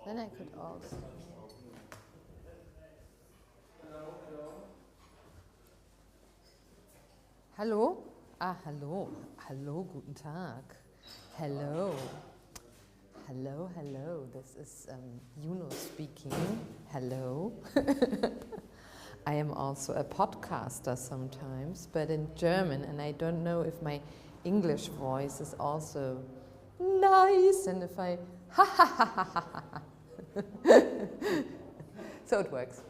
Then I could also. Hallo? Ah, hallo. Hallo, guten Tag. Hello. Hello, hello. This is Iuno speaking. Hello. I am also a podcaster sometimes, but in German, and I don't know if my English voice is also nice and if I ha ha ha ha ha ha. So it works.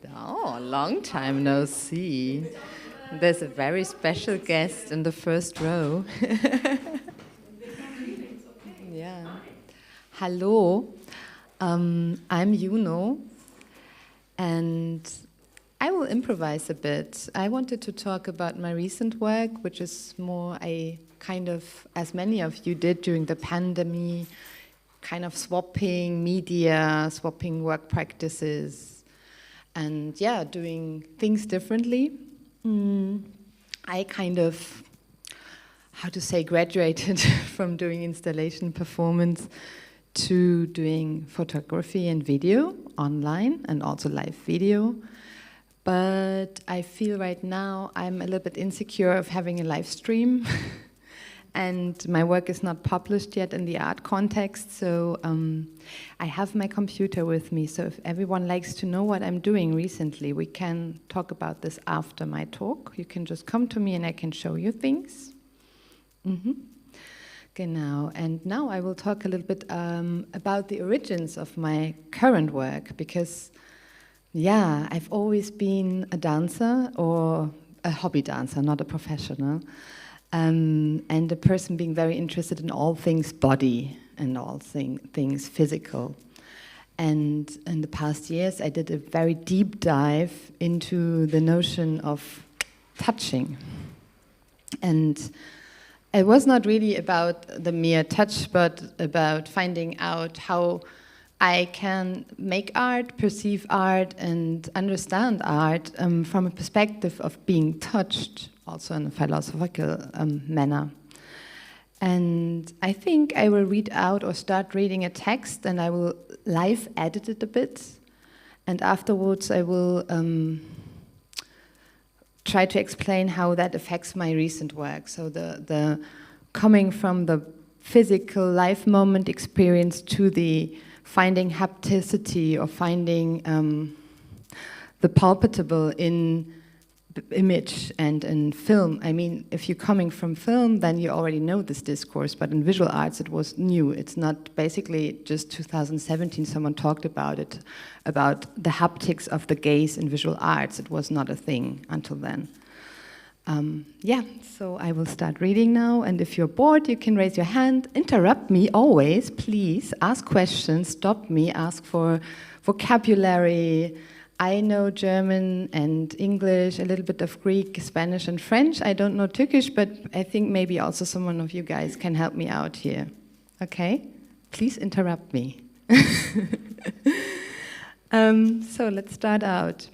Oh, long time no see. There's a very special guest in the first row. Yeah. Hello, I'm Iuno, and I will improvise a bit. I wanted to talk about my recent work, which is more a kind of, as many of you did during the pandemic, kind of swapping media, swapping work practices, and yeah, doing things differently. I kind of, how to say, graduated from doing installation performance to doing photography and video online and also live video. But I feel right now I'm a little bit insecure of having a live stream and my work is not published yet in the art context, so I have my computer with me, so if everyone likes to know what I'm doing recently, we can talk about this after my talk. You can just come to me and I can show you things. Genau, and now I will talk a little bit about the origins of my current work, because yeah, I've always been a dancer, or a hobby dancer, not a professional, and a person being very interested in all things body and all things physical. And in the past years, I did a very deep dive into the notion of touching. And it was not really about the mere touch, but about finding out how I can make art, perceive art, and understand art from a perspective of being touched, also in a philosophical manner. And I think I will read out or start reading a text, and I will live edit it a bit, and afterwards I will try to explain how that affects my recent work. So the coming from the physical life moment experience to the finding hapticity, or finding the palpable in image and in film. I mean, if you're coming from film, then you already know this discourse, but in visual arts it was new. It's not basically just 2017 someone talked about it, about the haptics of the gaze in visual arts. It was not a thing until then. Yeah, so I will start reading now, and if you're bored, you can raise your hand, interrupt me always, please, ask questions, stop me, ask for vocabulary. I know German and English, a little bit of Greek, Spanish and French. I don't know Turkish, but I think maybe also someone of you guys can help me out here. Okay? Please interrupt me. So let's start out.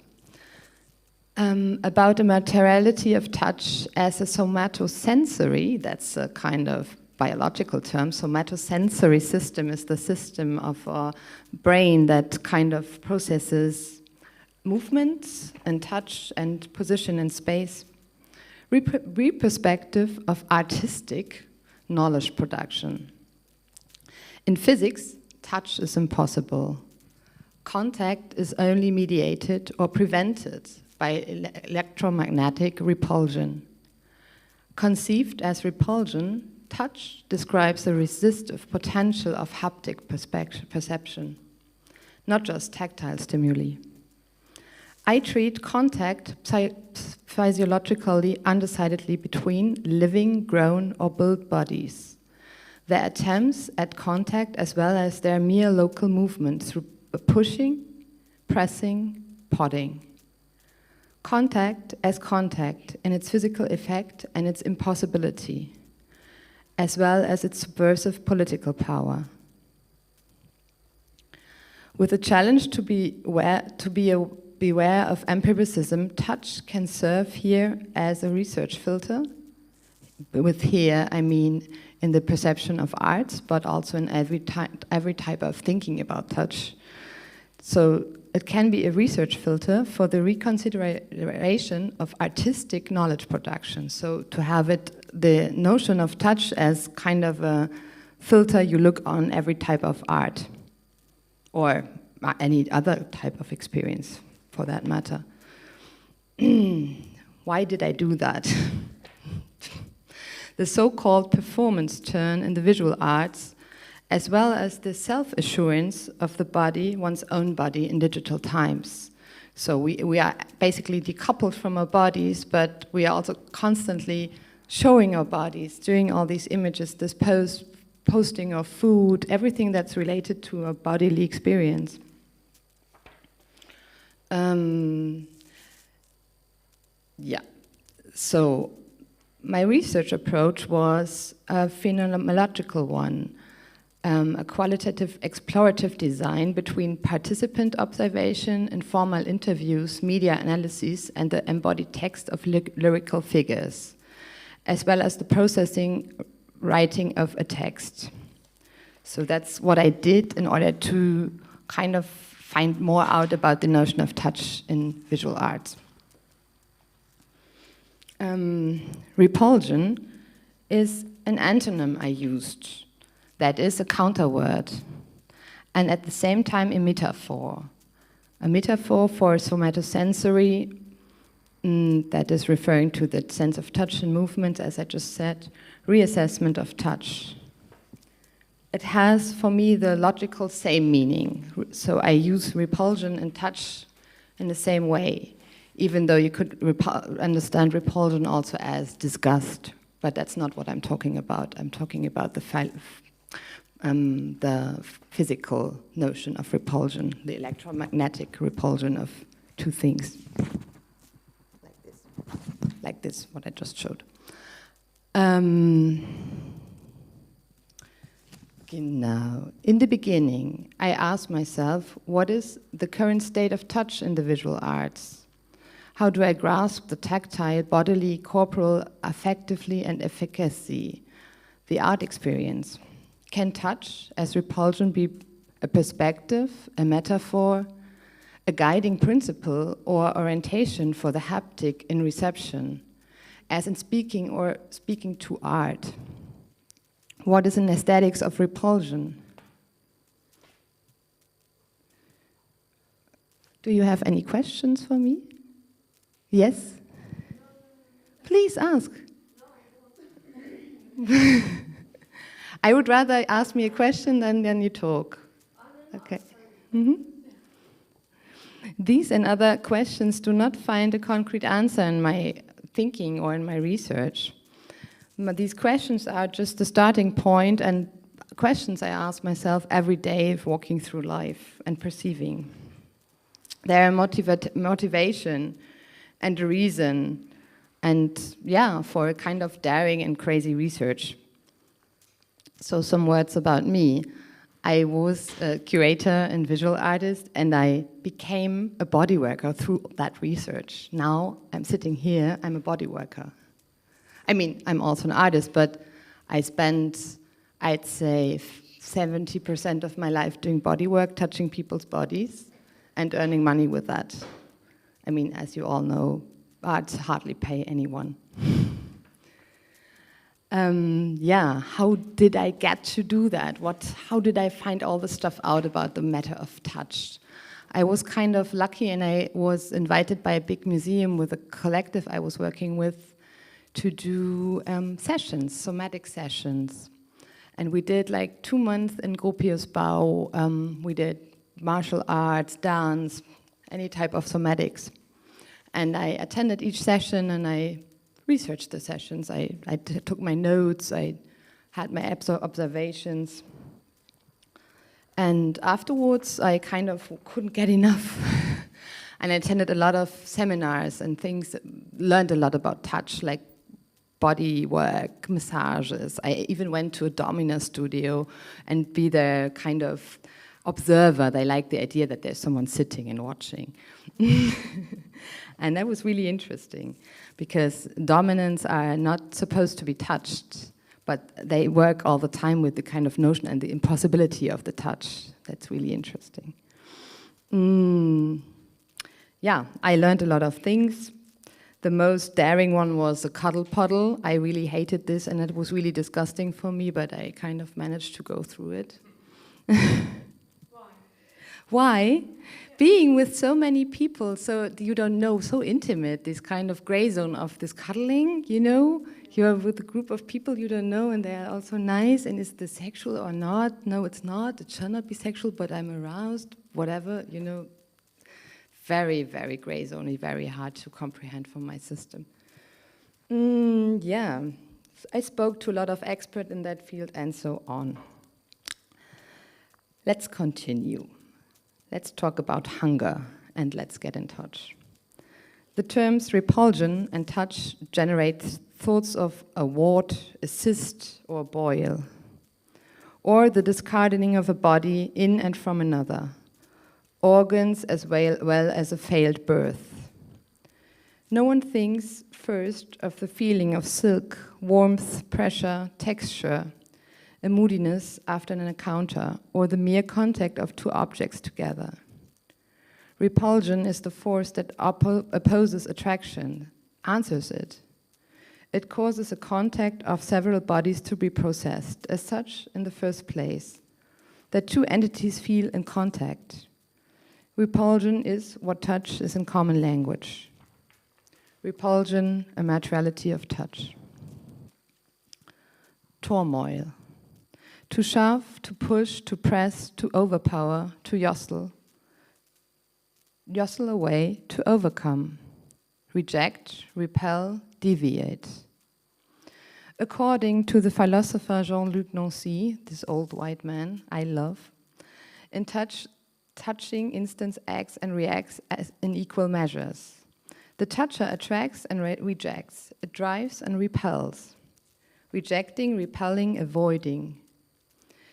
About the materiality of touch as a somatosensory, that's a kind of biological term. Somatosensory system is the system of our brain that kind of processes movements and touch and position in space. Reperspective of artistic knowledge production. In physics, touch is impossible. Contact is only mediated or prevented by electromagnetic repulsion. Conceived as repulsion, touch describes the resistive potential of haptic perception, not just tactile stimuli. I treat contact physiologically undecidedly between living, grown, or built bodies. Their attempts at contact as well as their mere local movement through pushing, pressing, prodding. Contact as contact in its physical effect and its impossibility, as well as its subversive political power. With a challenge to beware of empiricism, touch can serve here as a research filter. With here, I mean in the perception of arts, but also in every type of thinking about touch. So it can be a research filter for the reconsideration of artistic knowledge production. So to have it, the notion of touch as kind of a filter you look on every type of art, or any other type of experience for that matter. Why did I do that? The so-called performance turn in the visual arts, as well as the self-assurance of the body, one's own body in digital times. So we are basically decoupled from our bodies, but we are also constantly showing our bodies, doing all these images, this posting of food, everything that's related to a bodily experience. Yeah, so my research approach was a phenomenological one, a qualitative explorative design between participant observation, informal interviews, media analysis, and the embodied text of lyrical figures, as well as the processing, writing of a text. So that's what I did in order to kind of find more out about the notion of touch in visual arts. Repulsion is an antonym I used. That is a counter word, and at the same time a metaphor for somatosensory, that is referring to the sense of touch and movement, as I just said, reassessment of touch. It has, for me, the logical same meaning, so I use repulsion and touch in the same way, even though you could understand repulsion also as disgust, but that's not what I'm talking about. I'm talking about the physical notion of repulsion, the electromagnetic repulsion of two things. Like this, what I just showed. Genau. In the beginning, I asked myself, what is the current state of touch in the visual arts? How do I grasp the tactile, bodily, corporal, affectively, and efficacy, the art experience? Can touch, as repulsion, be a perspective, a metaphor, a guiding principle, or orientation for the haptic in reception, as in speaking or speaking to art? What is an aesthetics of repulsion? Do you have any questions for me? Yes? Please ask. I would rather ask me a question than you talk. Okay. These and other questions do not find a concrete answer in my thinking or in my research. But these questions are just the starting point and questions I ask myself every day walking through life and perceiving. There are motivation and a reason, and yeah, for a kind of daring and crazy research. So some words about me. I was a curator and visual artist, and I became a body worker through that research. Now I'm sitting here, I'm a body worker. I mean, I'm also an artist, but I spent, I'd say, 70% of my life doing body work, touching people's bodies, and earning money with that. I mean, as you all know, arts hardly pay anyone. Yeah, how did I get to do that? How did I find all the stuff out about the matter of touch? I was kind of lucky, and I was invited by a big museum with a collective I was working with to do sessions, somatic sessions. And we did like 2 months in Gropiusbau. We did martial arts, dance, any type of somatics. And I attended each session, and I researched the sessions. I took my notes, I had my observations. And afterwards, I kind of couldn't get enough. And I attended a lot of seminars and things, learned a lot about touch, like body work, massages. I even went to a domina studio and be the kind of observer. They like the idea that there's someone sitting and watching. And that was really interesting, because dominants are not supposed to be touched, but they work all the time with the kind of notion and the impossibility of the touch. That's really interesting. Yeah, I learned a lot of things. The most daring one was a cuddle puddle. I really hated this, and it was really disgusting for me, but I kind of managed to go through it. Why? Being with so many people, so you don't know, so intimate, this kind of gray zone of this cuddling, you know? You're with a group of people you don't know, and they're also nice, and is this sexual or not? No, it's not. It shall not be sexual, but I'm aroused, whatever, you know. very, very gray zone, very hard to comprehend for my system. Yeah, I spoke to a lot of experts in that field and so on. Let's continue. Let's talk about hunger and let's get in touch. The terms repulsion and touch generate thoughts of a wart, a cyst, or a boil, or the discarding of a body in and from another, organs as well as a failed birth. No one thinks first of the feeling of silk, warmth, pressure, texture, a moodiness after an encounter, or the mere contact of two objects together. Repulsion is the force that opposes attraction, answers it. It causes a contact of several bodies to be processed, as such in the first place, that two entities feel in contact. Repulsion is what touch is in common language. Repulsion, a materiality of touch. Turmoil. To shove, to push, to press, to overpower, to jostle. Jostle away, to overcome. Reject, repel, deviate. According to the philosopher Jean-Luc Nancy, this old white man I love, in touching instance acts and reacts as in equal measures. The toucher attracts and rejects. It drives and repels. Rejecting, repelling, avoiding.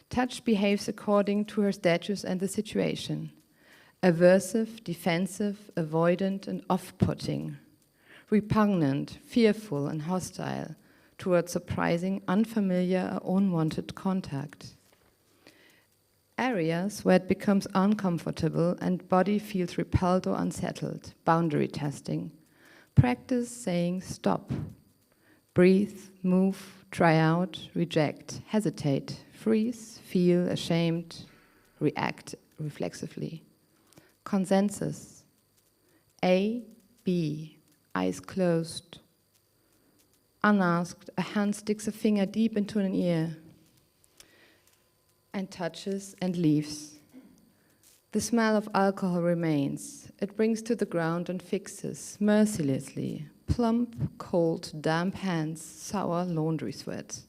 Touch behaves according to her status and the situation. Aversive, defensive, avoidant, and off-putting. Repugnant, fearful, and hostile towards surprising, unfamiliar, or unwanted contact. Areas where it becomes uncomfortable and body feels repelled or unsettled. Boundary testing. Practice saying stop. Breathe, move, try out, reject, hesitate, freeze, feel ashamed, react reflexively. Consensus. A, B, eyes closed. Unasked, a hand sticks a finger deep into an ear and touches and leaves. The smell of alcohol remains. It brings to the ground and fixes, mercilessly. Plump, cold, damp hands, sour laundry sweat.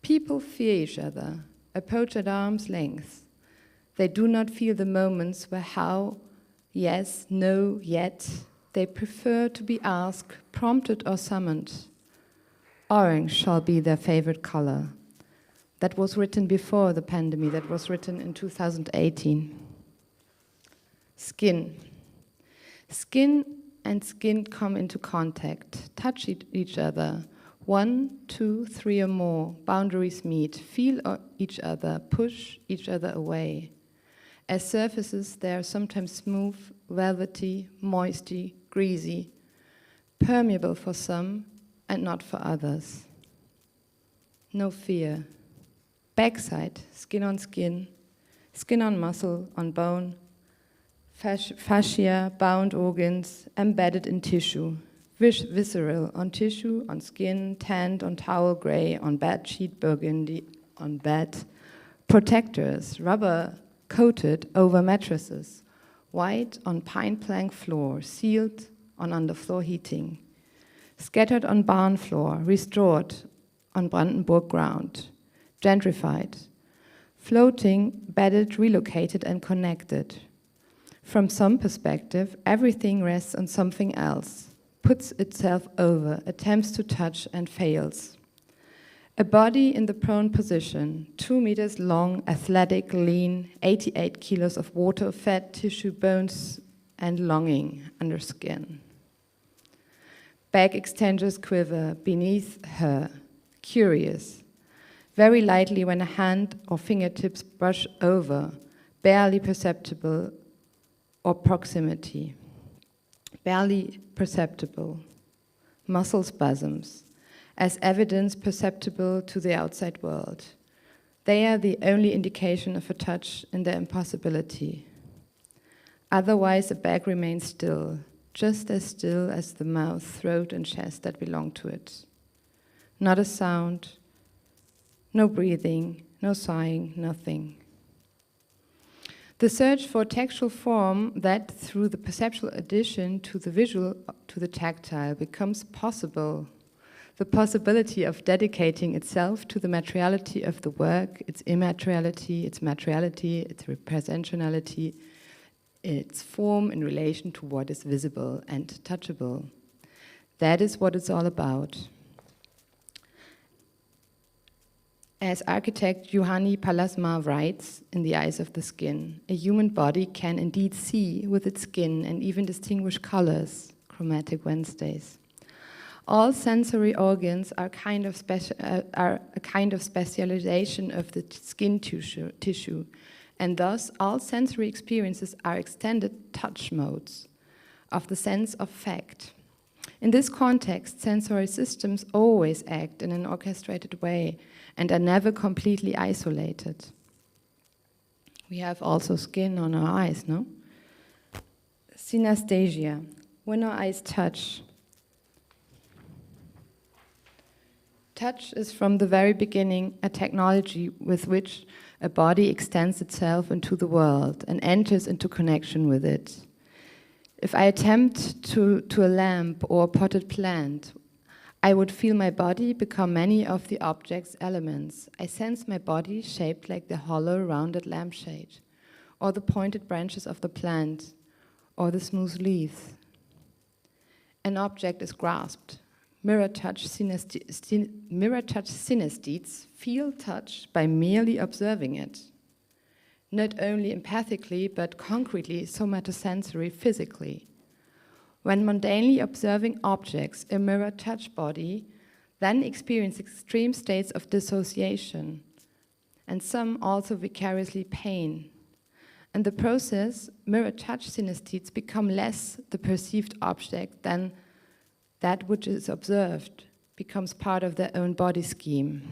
People fear each other, approach at arm's length. They do not feel the moments where how, yes, no, yet. They prefer to be asked, prompted or summoned. Orange shall be their favorite color. That was written before the pandemic, that was written in 2018. Skin. Skin and skin come into contact, touch each other. 1, 2, 3 or more, boundaries meet, feel each other, push each other away. As surfaces, they are sometimes smooth, velvety, moisty, greasy, permeable for some and not for others. No fear. Backside, skin on muscle, on bone, fascia, bound organs, embedded in tissue, visceral, on tissue, on skin, tanned, on towel, gray, on bed sheet, burgundy, on bed, protectors, rubber coated over mattresses, white on pine plank floor, sealed on underfloor heating, scattered on barn floor, restored on Brandenburg ground, gentrified, floating, bedded, relocated, and connected. From some perspective, everything rests on something else, puts itself over, attempts to touch, and fails. A body in the prone position, 2 meters long, athletic, lean, 88 kilos of water, fat, tissue, bones, and longing under skin. Back extenders quiver beneath her, curious, very lightly when a hand or fingertips brush over, barely perceptible, or proximity. Barely perceptible. Muscle spasms, as evidence perceptible to the outside world. They are the only indication of a touch in their impossibility. Otherwise, a bag remains still, just as still as the mouth, throat, and chest that belong to it. Not a sound, no breathing, no sighing, nothing. The search for textual form that, through the perceptual addition to the visual, to the tactile, becomes possible. The possibility of dedicating itself to the materiality of the work, its immateriality, its materiality, its representationality, its form in relation to what is visible and touchable. That is what it's all about. As architect Juhani Pallasmaa writes in The Eyes of the Skin, a human body can indeed see with its skin and even distinguish colors, Chromatic Wednesdays. All sensory organs are a kind of specialization of the skin tissue, and thus all sensory experiences are extended touch modes of the sense of fact. In this context, sensory systems always act in an orchestrated way and are never completely isolated. We have also skin on our eyes, no? Synesthesia, when our eyes touch. Touch is from the very beginning a technology with which a body extends itself into the world and enters into connection with it. If I attempt to a lamp or a potted plant, I would feel my body become many of the object's elements. I sense my body shaped like the hollow, rounded lampshade, or the pointed branches of the plant, or the smooth leaves. An object is grasped. Mirror touch synesthetes feel touch by merely observing it, not only empathically, but concretely, somatosensory, physically. When mundanely observing objects, a mirror touch body then experience extreme states of dissociation, and some also vicariously pain. In the process, mirror touch synesthetes become less the perceived object than that which is observed, becomes part of their own body scheme.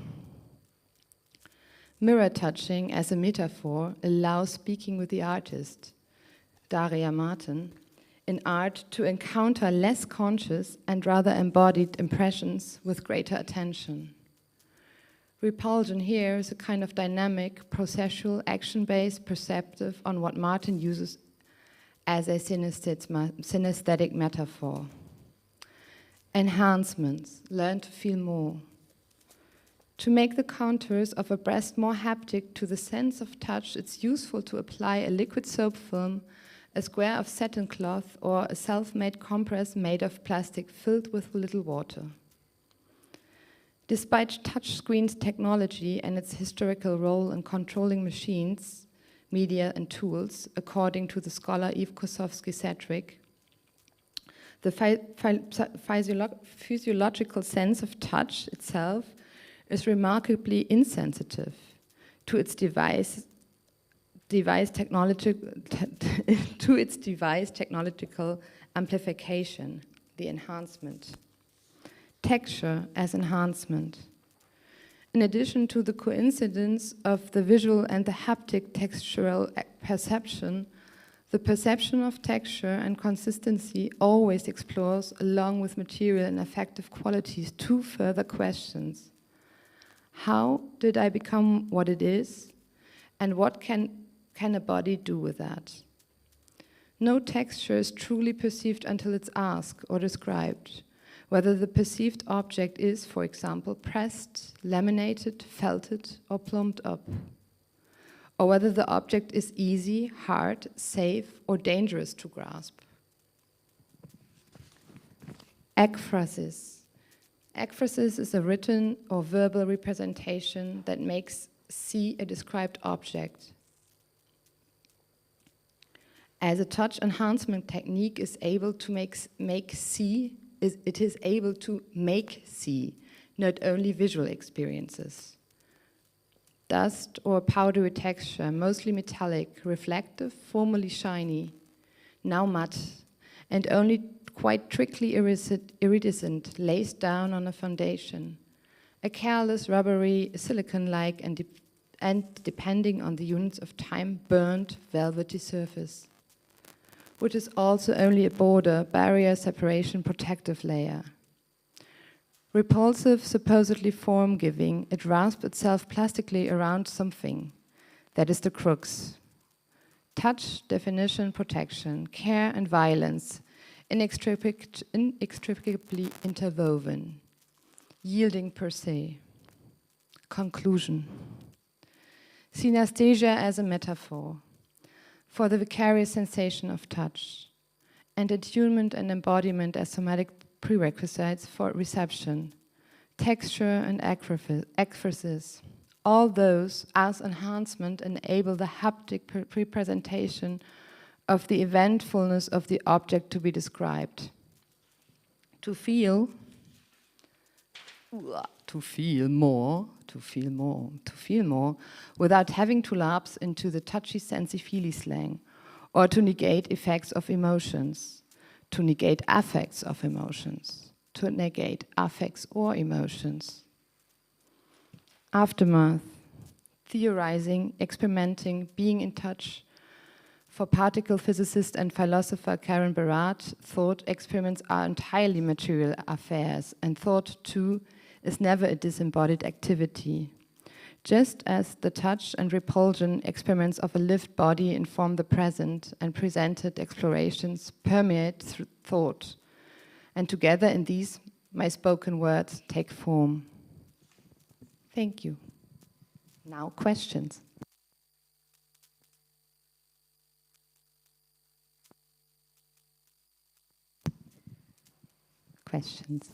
Mirror touching as a metaphor allows speaking with the artist, Daria Martin, in art to encounter less conscious and rather embodied impressions with greater attention. Repulsion here is a kind of dynamic, processual, action-based, perceptive on what Martin uses as a synesthetic metaphor. Enhancements, learn to feel more. To make the contours of a breast more haptic to the sense of touch, it's useful to apply a liquid soap film, a square of satin cloth, or a self-made compress made of plastic filled with little water. Despite touchscreen technology and its historical role in controlling machines, media, and tools, according to the scholar Yves Kosowski-Sedgwick, the physiological sense of touch itself is remarkably insensitive to its device technological amplification, the enhancement. Texture as enhancement. In addition to the coincidence of the visual and the haptic textural perception, the perception of texture and consistency always explores, along with material and affective qualities, two further questions. How did I become what it is? And what can a body do with that? No texture is truly perceived until it's asked or described. Whether the perceived object is, for example, pressed, laminated, felted, or plumped up. Or whether the object is easy, hard, safe, or dangerous to grasp. Ekphrasis. Ekphrasis is a written or verbal representation that makes see a described object. As a touch enhancement technique is able to make see, it is able to make see, not only visual experiences. Dust or powdery texture, mostly metallic, reflective, formerly shiny, now matte, and only quite trickly iridescent, laced down on a foundation. A careless, rubbery, silicon-like, and depending on the units of time, burnt, velvety surface, which is also only a border, barrier, separation, protective layer. Repulsive, supposedly form-giving, it rasps itself plastically around something. That is the crux. touch, definition, protection, care and violence, inextricably interwoven, yielding per se. Conclusion. Synesthesia as a metaphor for the vicarious sensation of touch, and attunement and embodiment as somatic prerequisites for reception, texture and ekphrasis. All those as enhancement enable the haptic representation of the eventfulness of the object to be described. To feel more, without having to lapse into the touchy sensi-feely slang, or to negate effects of emotions, to negate affects of emotions, to negate affects or emotions. Aftermath, theorizing, experimenting, being in touch. For particle physicist and philosopher Karen Barat, thought experiments are entirely material affairs, and thought, too, is never a disembodied activity. Just as the touch and repulsion experiments of a lived body inform the present and presented explorations permeate through thought, and together in these, my spoken words take form. Thank you. Now questions. Questions.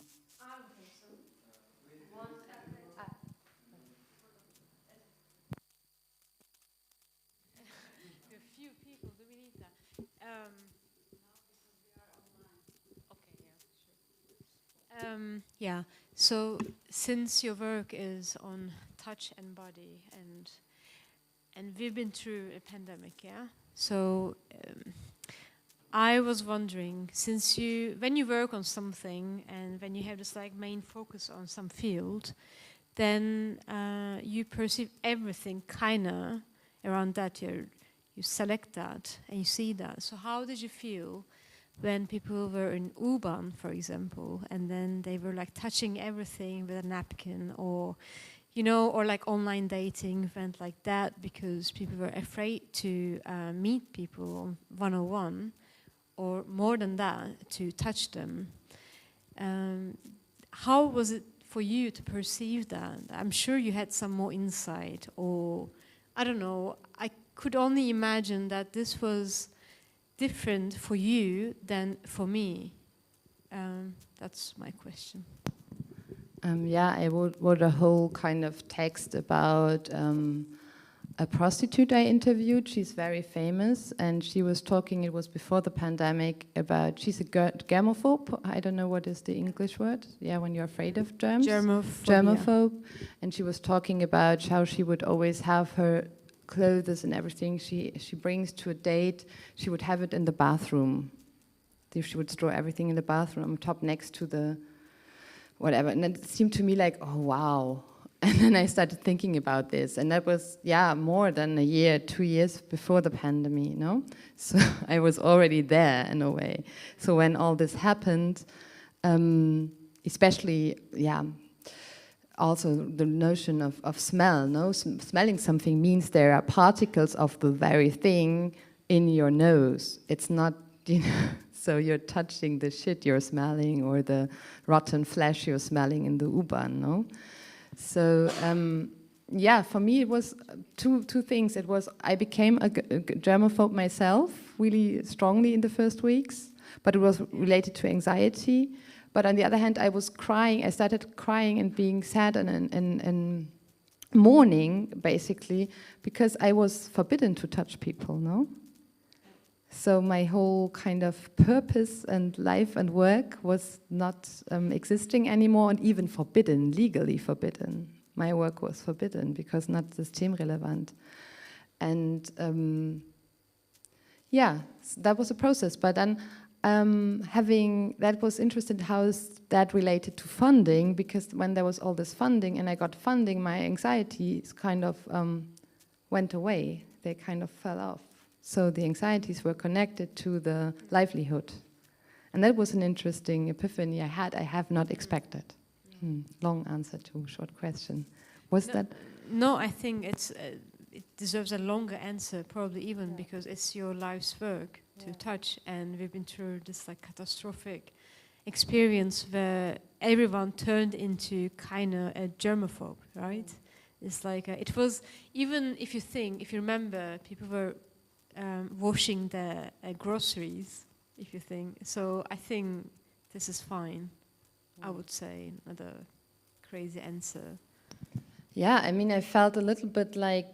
Yeah, so since your work is on touch and body, and we've been through a pandemic, yeah? So I was wondering, since when you work on something and when you have this like main focus on some field, then you perceive everything kinda around that. You select that and you see that. So how did you feel when people were in U-Bahn, for example, and then they were like touching everything with a napkin, or, you know, or like online dating went like that because people were afraid to meet people one-on-one, or more than that, to touch them. How was it for you to perceive that? I'm sure you had some more insight, or I don't know, I could only imagine that this was different for you than for me. That's my question. Yeah, I wrote a whole kind of text about a prostitute I interviewed. She's very famous, and she was talking, it was before the pandemic, about, she's a germophobe. I don't know what is the English word. Yeah, when you're afraid of germs. Germophobe. And she was talking about how she would always have her clothes and everything she brings to a date, she would have it in the bathroom. She would store everything in the bathroom on top next to the whatever. And it seemed to me like, oh, wow. And then I started thinking about this. And that was, yeah, more than a year, 2 years before the pandemic, you know? So I was already there in a way. So when all this happened, especially, yeah, also the notion of smell, no? Smelling something means there are particles of the very thing in your nose. It's not, you know, so you're touching the shit you're smelling or the rotten flesh you're smelling in the U-Bahn, no? So, yeah, for me it was two things. It was, I became a germaphobe myself really strongly in the first weeks, but it was related to anxiety. But on the other hand, I was crying. I started crying and being sad and mourning, basically, because I was forbidden to touch people, no? So my whole kind of purpose and life and work was not existing anymore, and even forbidden, legally forbidden. My work was forbidden because not systemrelevant. And yeah, that was a process. But then that was interesting how is that related to funding, because when there was all this funding and I got funding, my anxieties kind of went away. They kind of fell off. So the anxieties were connected to the livelihood. And that was an interesting epiphany I have not expected. Long answer to a short question. Was that? No, I think it deserves a longer answer, probably even because it's your life's work to touch, and we've been through this like catastrophic experience where everyone turned into kind of a germaphobe, right? It's like it was, even if you remember, people were washing their groceries. If you think so, I think this is fine. I would say another crazy answer. Yeah, I mean, I felt a little bit like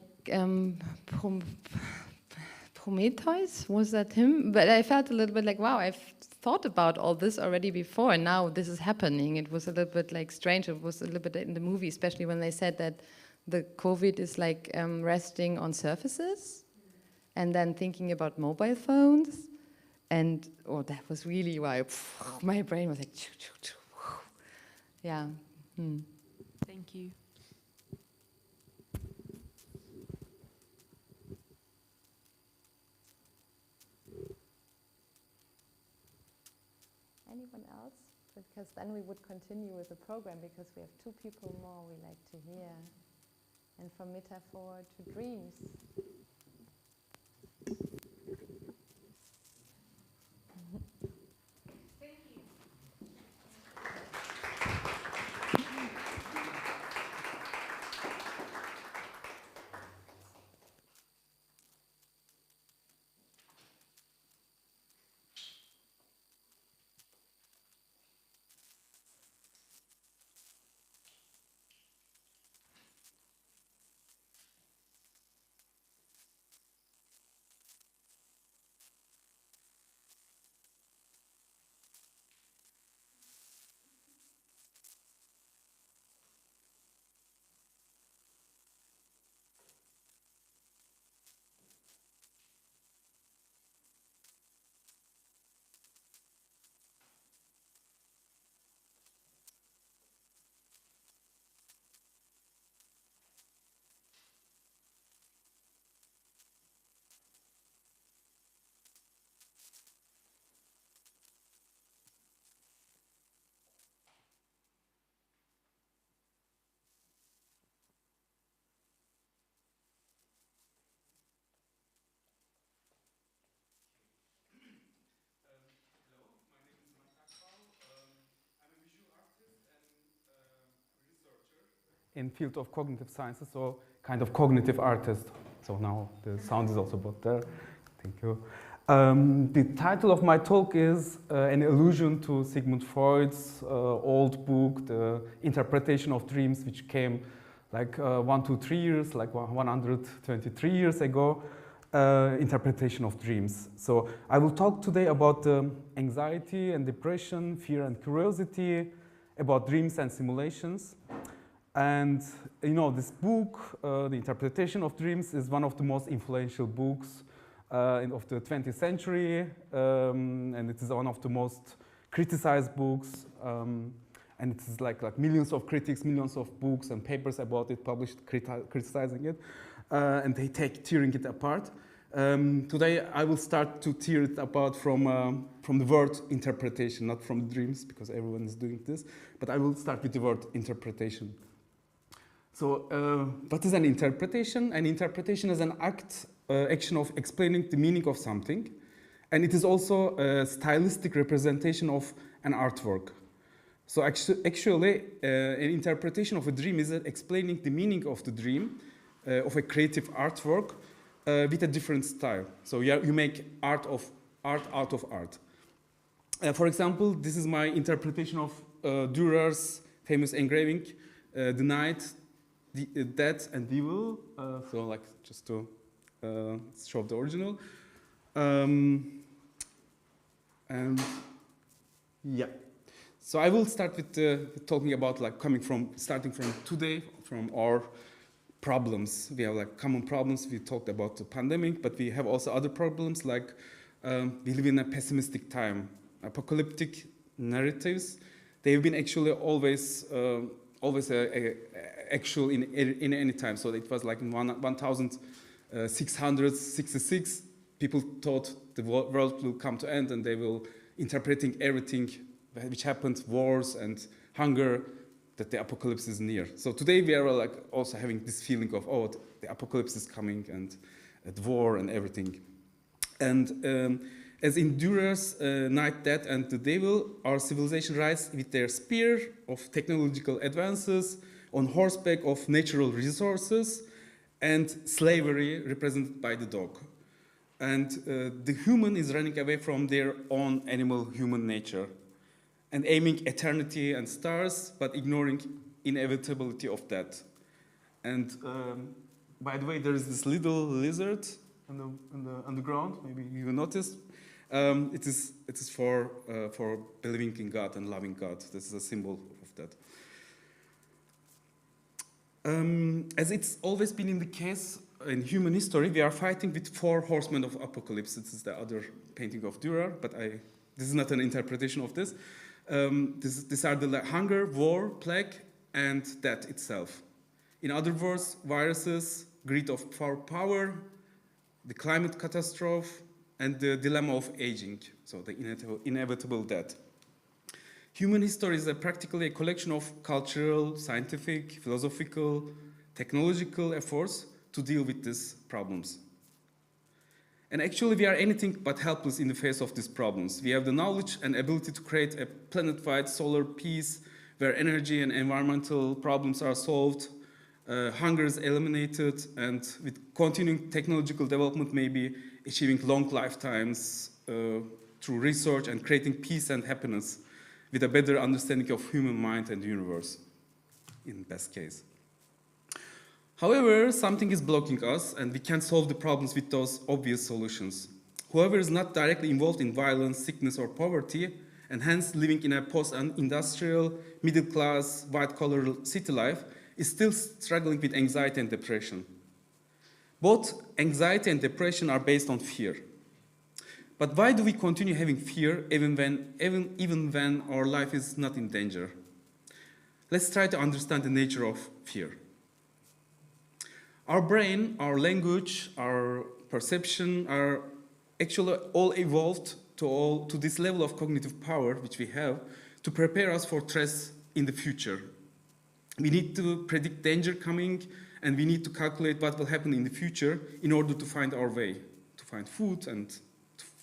Prometheus, was that him? But I felt a little bit like, wow, I've thought about all this already before, and now this is happening. It was a little bit like strange. It was a little bit in the movie, especially when they said that the COVID is like resting on surfaces, and then thinking about mobile phones. And that was really why my brain was like, choo, choo, choo. Yeah. Thank you. Anyone else? Because then we would continue with the program, because we have 2 people more we like to hear. And from metaphor to dreams. Hello, my name is Mert Akbal. I'm a visual artist and researcher in field of cognitive sciences, so kind of cognitive artist. So now the sound is also both there. Thank you. The title of my talk is an allusion to Sigmund Freud's old book, The Interpretation of Dreams, which came like 123 years, like 123 years ago. Interpretation of dreams. So I will talk today about anxiety and depression, fear and curiosity, about dreams and simulations. And you know, this book, The Interpretation of Dreams, is one of the most influential books of the 20th century, and it is one of the most criticized books. And it is like millions of critics, millions of books and papers about it published criticizing it. And they tearing it apart. Today I will start to tear it apart from the word interpretation, not from dreams, because everyone is doing this, but I will start with the word interpretation. So what is an interpretation? An interpretation is an action of explaining the meaning of something, and it is also a stylistic representation of an artwork. So actually an interpretation of a dream is explaining the meaning of the dream, of a creative artwork with a different style. So you make art out of art. For example, this is my interpretation of Dürer's famous engraving, The Night, the Death and Devil. So like just to show the original. And yeah. So I will start with talking about starting from today, from our problems. We have like common problems. We talked about the pandemic, but we have also other problems, like we live in a pessimistic time. Apocalyptic narratives, they've been actually always actual in any time. So it was like in 1666, people thought the world will come to end, and they will interpreting everything which happened, wars and hunger. that the apocalypse is near. So today we are like also having this feeling of, oh, the apocalypse is coming and at war and everything. And as in Dürer's Night, Death and the Devil, our civilization rides with their spear of technological advances, on horseback of natural resources, and slavery represented by the dog. And the human is running away from their own animal-human nature and aiming eternity and stars, but ignoring inevitability of death. And by the way, there is this little lizard on the ground. Maybe you noticed. It is for believing in God and loving God. This is a symbol of that. As it's always been in the case in human history, we are fighting with 4 horsemen of apocalypse. This is the other painting of Dürer, but this is not an interpretation of this. These are the hunger, war, plague, and death itself. In other words, viruses, greed for power, the climate catastrophe, and the dilemma of aging, so the inevitable death. Human history is practically a collection of cultural, scientific, philosophical, technological efforts to deal with these problems. And actually, we are anything but helpless in the face of these problems. We have the knowledge and ability to create a planet-wide solar peace where energy and environmental problems are solved, hunger is eliminated, and with continuing technological development, maybe achieving long lifetimes through research and creating peace and happiness with a better understanding of human mind and universe, in best case. However, something is blocking us, and we can't solve the problems with those obvious solutions. Whoever is not directly involved in violence, sickness, or poverty, and hence living in a post-industrial, middle-class, white-collar city life, is still struggling with anxiety and depression. Both anxiety and depression are based on fear. But why do we continue having fear even when our life is not in danger? Let's try to understand the nature of fear. Our brain, our language, our perception are actually all evolved to this level of cognitive power which we have to prepare us for threats in the future. We need to predict danger coming, and we need to calculate what will happen in the future in order to find our way, to find food and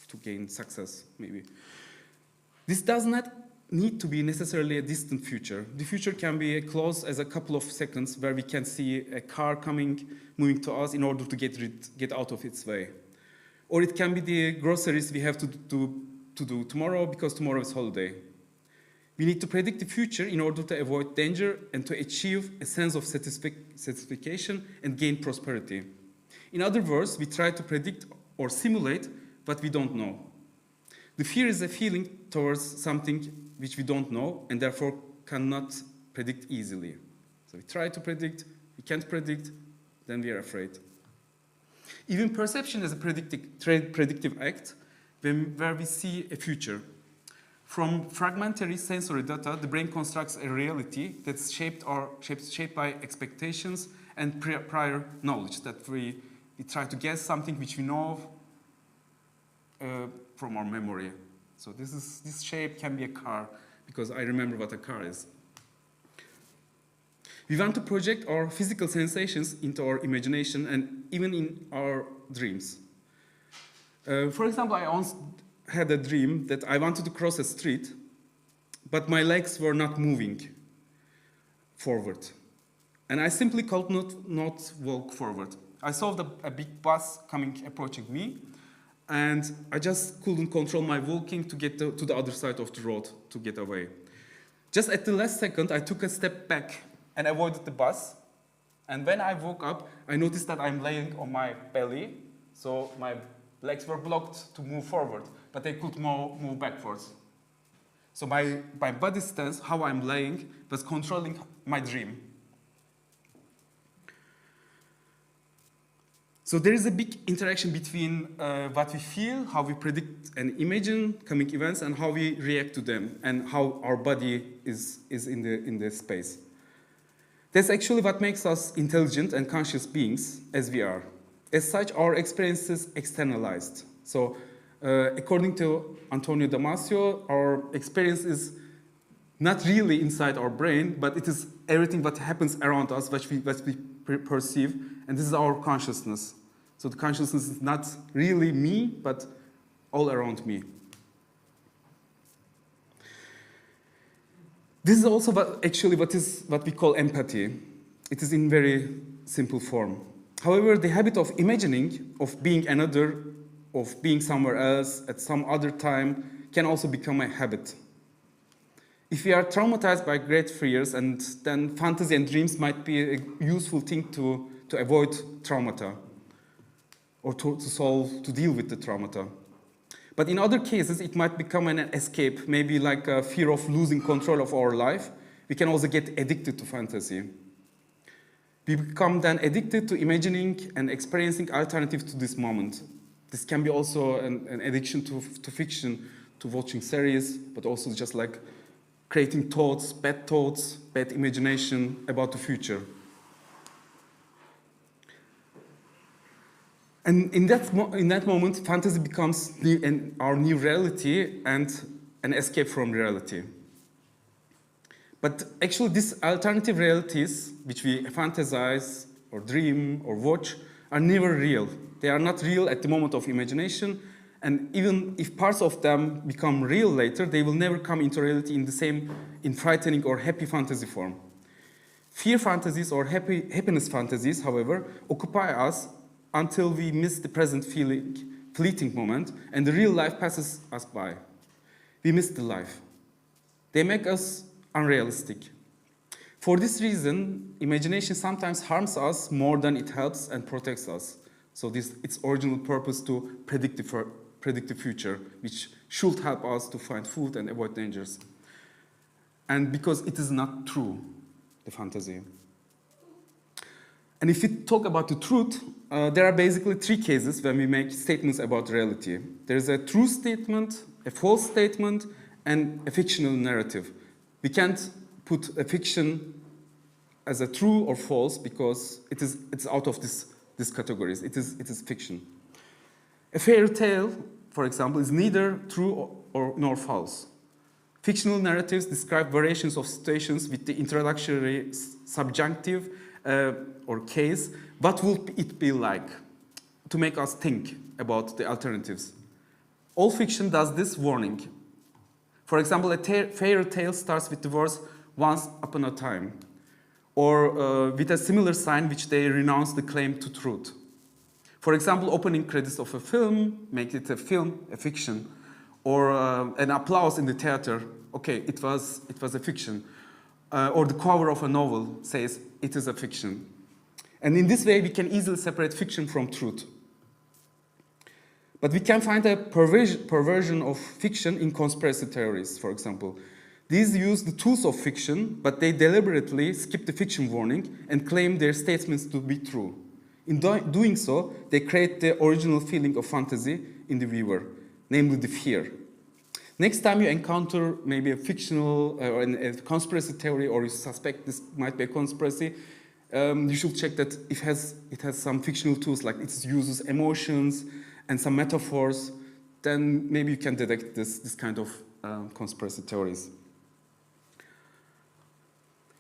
to gain success, maybe. This does not need to be necessarily a distant future. The future can be close as a couple of seconds where we can see a car moving to us in order to get out of its way. Or it can be the groceries we have to do tomorrow because tomorrow is holiday. We need to predict the future in order to avoid danger and to achieve a sense of satisfaction and gain prosperity. In other words, we try to predict or simulate what we don't know. The fear is a feeling towards something which we don't know and therefore cannot predict easily. So we try to predict, we can't predict, then we are afraid. Even perception is a predictive act where we see a future. From fragmentary sensory data, the brain constructs a reality that's shaped by expectations and prior knowledge, that we try to guess something which we know from our memory. So this shape can be a car, because I remember what a car is. We want to project our physical sensations into our imagination and even in our dreams. For example, I once had a dream that I wanted to cross a street, but my legs were not moving forward. And I simply could not walk forward. I saw a big bus approaching me, and I just couldn't control my walking to get to the other side of the road to get away. Just at the last second, I took a step back and avoided the bus. And when I woke up, I noticed that I'm laying on my belly, so my legs were blocked to move forward, but they could move backwards. So my body stance, how I'm laying, was controlling my dream. So there is a big interaction between what we feel, how we predict and imagine coming events, and how we react to them, and how our body is in the space. That's actually what makes us intelligent and conscious beings, as we are. As such, our experience is externalized. So according to Antonio Damasio, our experience is not really inside our brain, but it is everything that happens around us, what we perceive, and this is our consciousness. So the consciousness is not really me, but all around me. This is also what we call empathy. It is in very simple form. However, the habit of imagining, of being another, of being somewhere else at some other time, can also become a habit. If we are traumatized by great fears, and then fantasy and dreams might be a useful thing to avoid traumata, or to deal with the traumata. But in other cases, it might become an escape, maybe like a fear of losing control of our life. We can also get addicted to fantasy. We become then addicted to imagining and experiencing alternatives to this moment. This can be also an addiction to fiction, to watching series, but also just like creating thoughts, bad imagination about the future. And in that moment, fantasy becomes our new reality and an escape from reality. But actually, these alternative realities, which we fantasize or dream or watch, are never real. They are not real at the moment of imagination, and even if parts of them become real later, they will never come into reality in frightening or happy fantasy form. Fear fantasies or happiness fantasies, however, occupy us until we miss the present fleeting moment, and the real life passes us by. We miss the life. They make us unrealistic. For this reason, imagination sometimes harms us more than it helps and protects us. So its original purpose to predict the future, which should help us to find food and avoid dangers. And because it is not true, the fantasy. And if we talk about the truth, there are basically three cases when we make statements about reality. There is a true statement, a false statement, and a fictional narrative. We can't put a fiction as a true or false because it's out of these categories. It is fiction. A fairy tale, for example, is neither true nor false. Fictional narratives describe variations of situations with the introductory subjunctive or case. What would it be like, to make us think about the alternatives? All fiction does this warning. For example, a fairy tale starts with the words "once upon a time," or with a similar sign which they renounce the claim to truth. For example, opening credits of a film make it a fiction, or an applause in the theater. Okay, it was a fiction, or the cover of a novel says it is a fiction. And in this way, we can easily separate fiction from truth. But we can find a perversion of fiction in conspiracy theories, for example. These use the tools of fiction, but they deliberately skip the fiction warning and claim their statements to be true. In doing so, they create the original feeling of fantasy in the viewer, namely the fear. Next time you encounter maybe a fictional or a conspiracy theory, or you suspect this might be a conspiracy, you should check that it has some fictional tools, like it uses emotions and some metaphors. Then maybe you can detect this kind of conspiracy theories.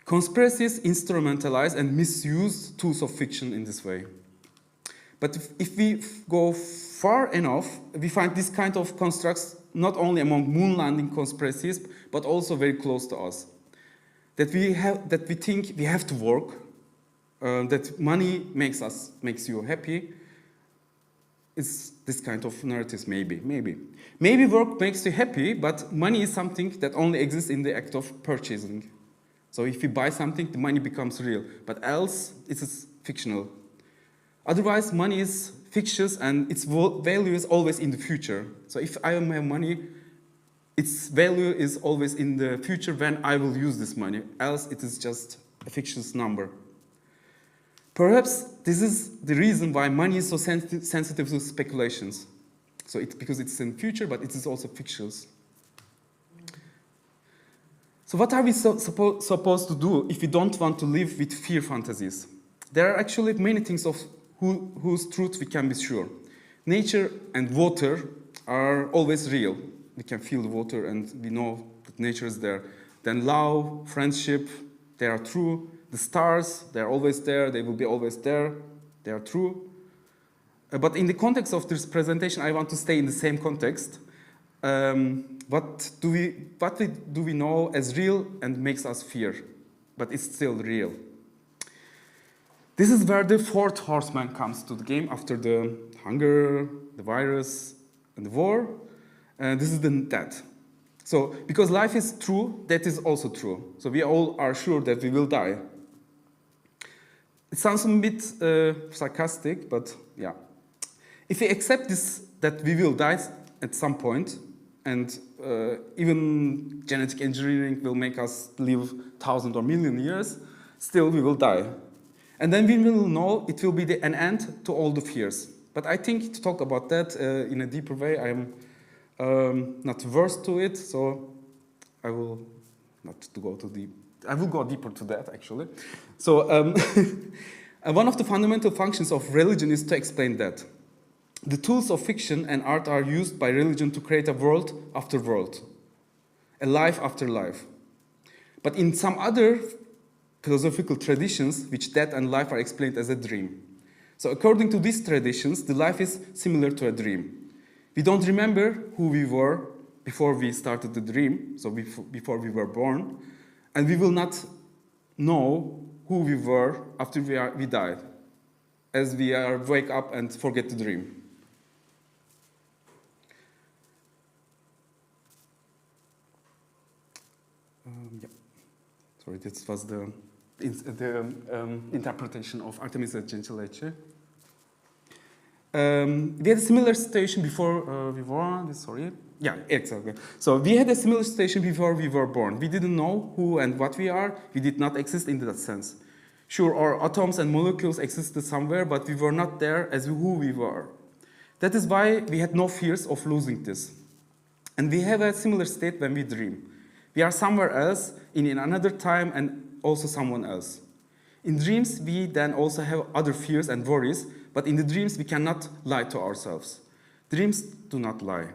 Conspiracies instrumentalize and misuse tools of fiction in this way. But if we go far enough, we find this kind of constructs not only among moon landing conspiracies, but also very close to us. That we think we have to work, that money makes you happy. It's this kind of narratives, maybe. Maybe work makes you happy, but money is something that only exists in the act of purchasing. So if you buy something, the money becomes real, but else it is fictional. Otherwise, money is fictitious and its value is always in the future. So if I have money, its value is always in the future when I will use this money, else it is just a fictitious number. Perhaps this is the reason why money is so sensitive to speculations. So because it's in the future, but it is also fictitious. So what are we supposed to do if we don't want to live with fear fantasies? There are actually many things of whose truth we can be sure. Nature and water are always real. We can feel the water and we know that nature is there. then love, friendship, they are true. The stars, they are always there, they will be always there, they are true. But in the context of this presentation, I want to stay in the same context. What do we know as real and makes us fear, but it's still real? This is where the fourth horseman comes to the game after the hunger, the virus, and the war. This is the death. So, because life is true, that is also true. So we all are sure that we will die. It sounds a bit sarcastic, but yeah. If we accept this, that we will die at some point, and even genetic engineering will make us live 1,000 or million years, still we will die. And then we will know it will be an end to all the fears. But I think to talk about that in a deeper way, I am not versed to it, so I will not to go too deep. I will go deeper to that, actually. So one of the fundamental functions of religion is to explain that. The tools of fiction and art are used by religion to create a world after world, a life after life. But in some other philosophical traditions, which death and life are explained as a dream. So according to these traditions, the life is similar to a dream. We don't remember who we were before we started the dream, so before we were born, and we will not know who we were after we died, as we wake up and forget the dream. Yeah. Sorry, this was the interpretation of Artemisia Gentileschi. We had a similar situation before we were born. Sorry. Yeah, exactly. So we had a similar situation before we were born. We didn't know who and what we are. We did not exist in that sense. Sure, our atoms and molecules existed somewhere, but we were not there as who we were. That is why we had no fears of losing this. And we have a similar state when we dream. We are somewhere else, in another time, and also someone else. In dreams, we then also have other fears and worries, but in the dreams, we cannot lie to ourselves. Dreams do not lie.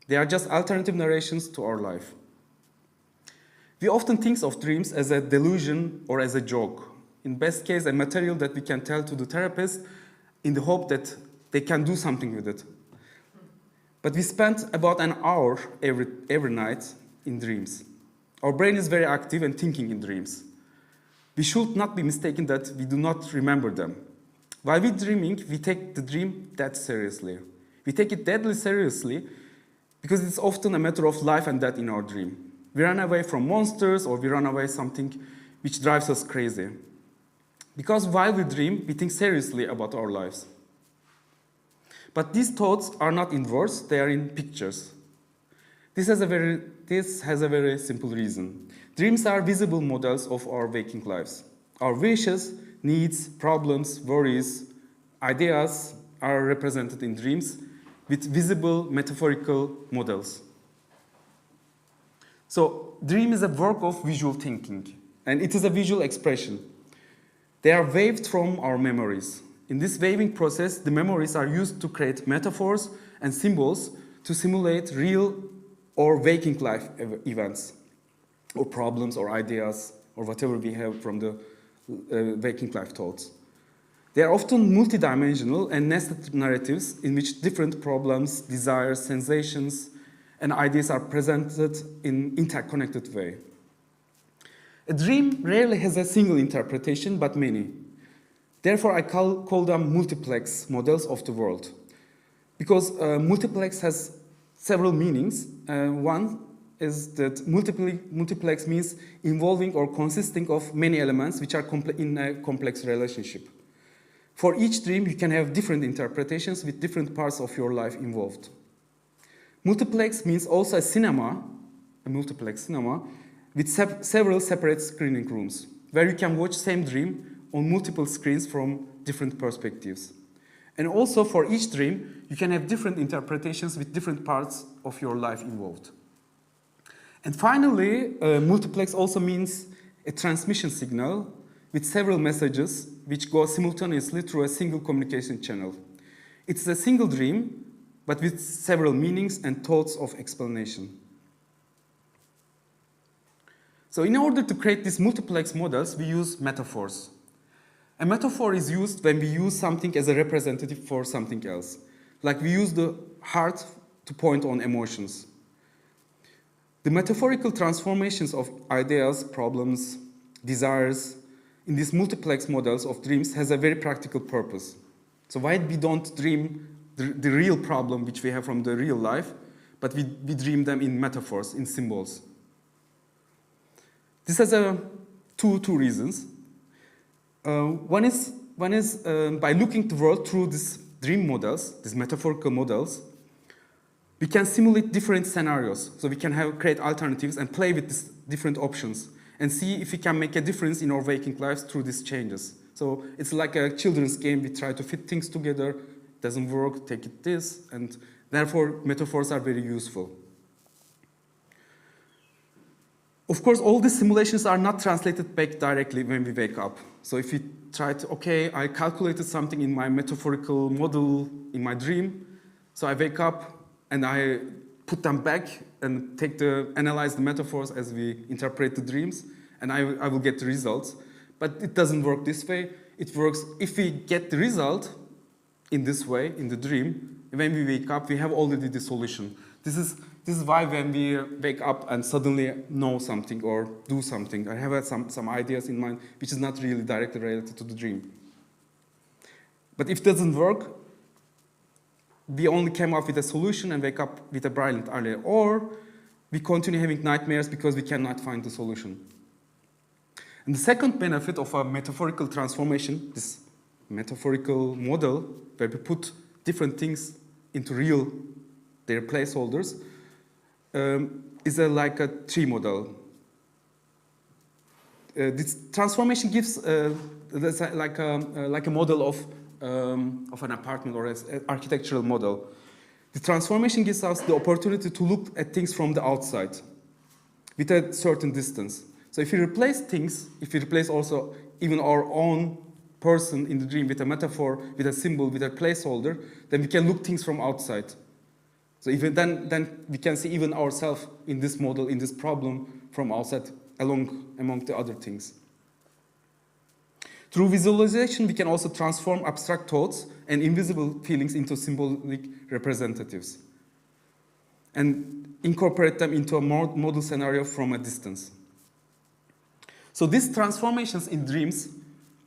They are just alternative narrations to our life. We often think of dreams as a delusion or as a joke. In best case, a material that we can tell to the therapist in the hope that they can do something with it. But we spend about an hour every night in dreams. Our brain is very active and thinking in dreams. We should not be mistaken that we do not remember them. While we're dreaming, we take the dream that seriously. We take it deadly seriously because it's often a matter of life and death in our dream. We run away from monsters or we run away something which drives us crazy. Because while we dream, we think seriously about our lives. But these thoughts are not in words, they are in pictures. This has a very simple reason. Dreams are visible models of our waking lives. Our wishes, needs, problems, worries, ideas are represented in dreams with visible metaphorical models. So, dream is a work of visual thinking, and it is a visual expression. They are waved from our memories. In this waving process, the memories are used to create metaphors and symbols to simulate real or waking life events, or problems, or ideas, or whatever we have from the waking life thoughts. They are often multidimensional and nested narratives in which different problems, desires, sensations, and ideas are presented in interconnected way. A dream rarely has a single interpretation, but many. Therefore, I call them multiplex models of the world. Because multiplex has several meanings. One is that multiplex means involving or consisting of many elements which are in a complex relationship. For each dream, you can have different interpretations with different parts of your life involved. Multiplex means also a multiplex cinema, with several separate screening rooms, where you can watch same dream on multiple screens from different perspectives. And also for each dream, you can have different interpretations with different parts of your life involved. And finally, multiplex also means a transmission signal with several messages which go simultaneously through a single communication channel. It's a single dream, but with several meanings and thoughts of explanation. So in order to create these multiplex models, we use metaphors. A metaphor is used when we use something as a representative for something else. Like we use the heart to point on emotions. The metaphorical transformations of ideas, problems, desires in these multiplex models of dreams has a very practical purpose. So why we don't dream the real problem which we have from the real life, but we dream them in metaphors, in symbols. This has two reasons. One is by looking the world through these dream models, these metaphorical models, we can simulate different scenarios. So we can create alternatives and play with these different options and see if we can make a difference in our waking lives through these changes. So it's like a children's game. We try to fit things together. It doesn't work, take it this, and therefore metaphors are very useful. Of course, all these simulations are not translated back directly when we wake up. So if we try to, okay, I calculated something in my metaphorical model in my dream, so I wake up and I put them back and analyze the metaphors as we interpret the dreams, and I will get the results. But it doesn't work this way. It works if we get the result in this way, in the dream, when we wake up, we have already the solution. This is why when we wake up and suddenly know something or do something, I have some ideas in mind which is not really directly related to the dream. But if it doesn't work, we only came up with a solution and wake up with a brilliant idea, or we continue having nightmares because we cannot find the solution. And the second benefit of a metaphorical transformation, this metaphorical model, where we put different things into their placeholders, is like a tree model. This transformation gives like a model of an apartment or an architectural model. The transformation gives us the opportunity to look at things from the outside with a certain distance. So if we replace things, if we replace also even our own person in the dream with a metaphor, with a symbol, with a placeholder, then we can look things from outside. So even then we can see even ourselves in this model, in this problem from outside, among the other things. Through visualization, we can also transform abstract thoughts and invisible feelings into symbolic representatives and incorporate them into a model scenario from a distance. So these transformations in dreams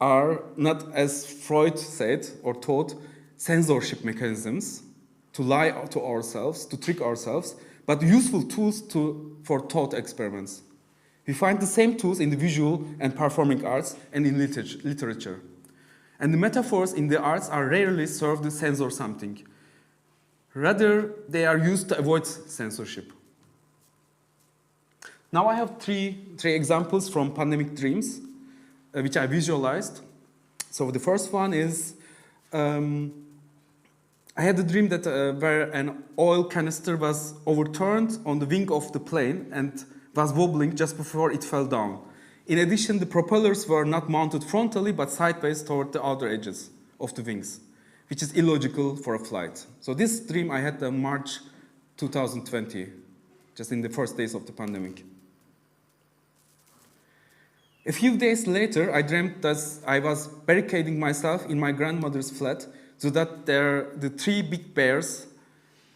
are not, as Freud said or taught, censorship mechanisms to lie to ourselves, to trick ourselves, but useful tools for thought experiments. We find the same tools in the visual and performing arts and in literature. And the metaphors in the arts are rarely served to censor something. Rather, they are used to avoid censorship. Now I have three examples from pandemic dreams, which I visualized. So the first one is, I had a dream that where an oil canister was overturned on the wing of the plane and was wobbling just before it fell down. In addition, the propellers were not mounted frontally, but sideways toward the outer edges of the wings, which is illogical for a flight. So this dream I had in March 2020, just in the first days of the pandemic. A few days later, I dreamt that I was barricading myself in my grandmother's flat so that the three big bears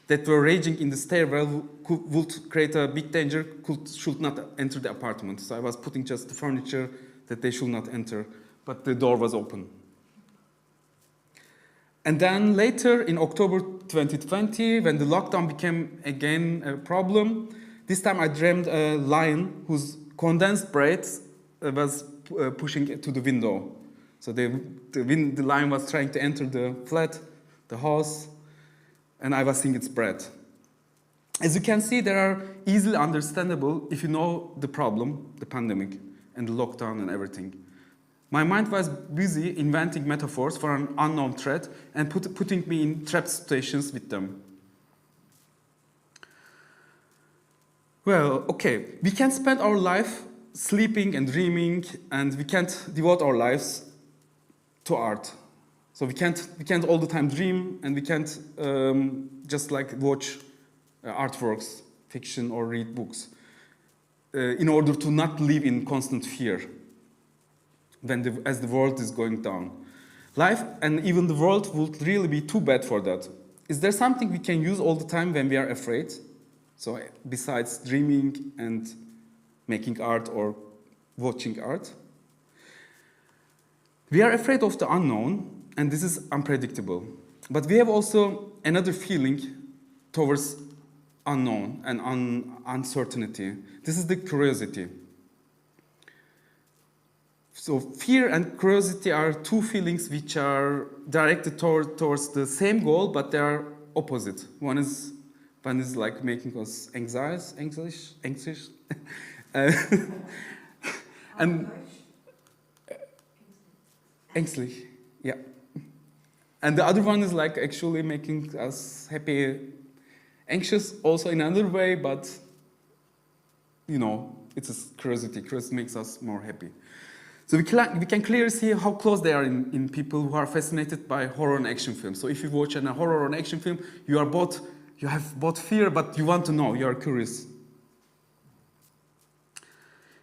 that were raging in the stairwell would create a big danger, should not enter the apartment. So I was putting just the furniture that they should not enter, but the door was open. And then later, in October 2020, when the lockdown became again a problem, this time I dreamed a lion whose condensed breath was pushing it to the window. So the lion was trying to enter the flat, the house, and I was seeing its breath. As you can see, they are easily understandable if you know the problem, the pandemic, and the lockdown and everything. My mind was busy inventing metaphors for an unknown threat and putting me in trapped situations with them. Well, okay, we can spend our life sleeping and dreaming, and we can't devote our lives to art. So we can't all the time dream, and we can't just like watch artworks, fiction, or read books. in order to not live in constant fear as the world is going down. Life and even the world would really be too bad for that. Is there something we can use all the time when we are afraid? So besides dreaming and making art or watching art? We are afraid of the unknown, and this is unpredictable. But we have also another feeling towards unknown and uncertainty. This is the curiosity. So fear and curiosity are two feelings which are directed towards the same goal, but they are opposite. One is like making us anxious, and ängstlich, yeah. And the other one is like actually making us happy, anxious also in another way, but you know, it's a curiosity. Curiosity makes us more happy. So we can clearly see how close they are in people who are fascinated by horror and action films. So if you watch a horror or an action film, you have both fear, but you want to know, you are curious.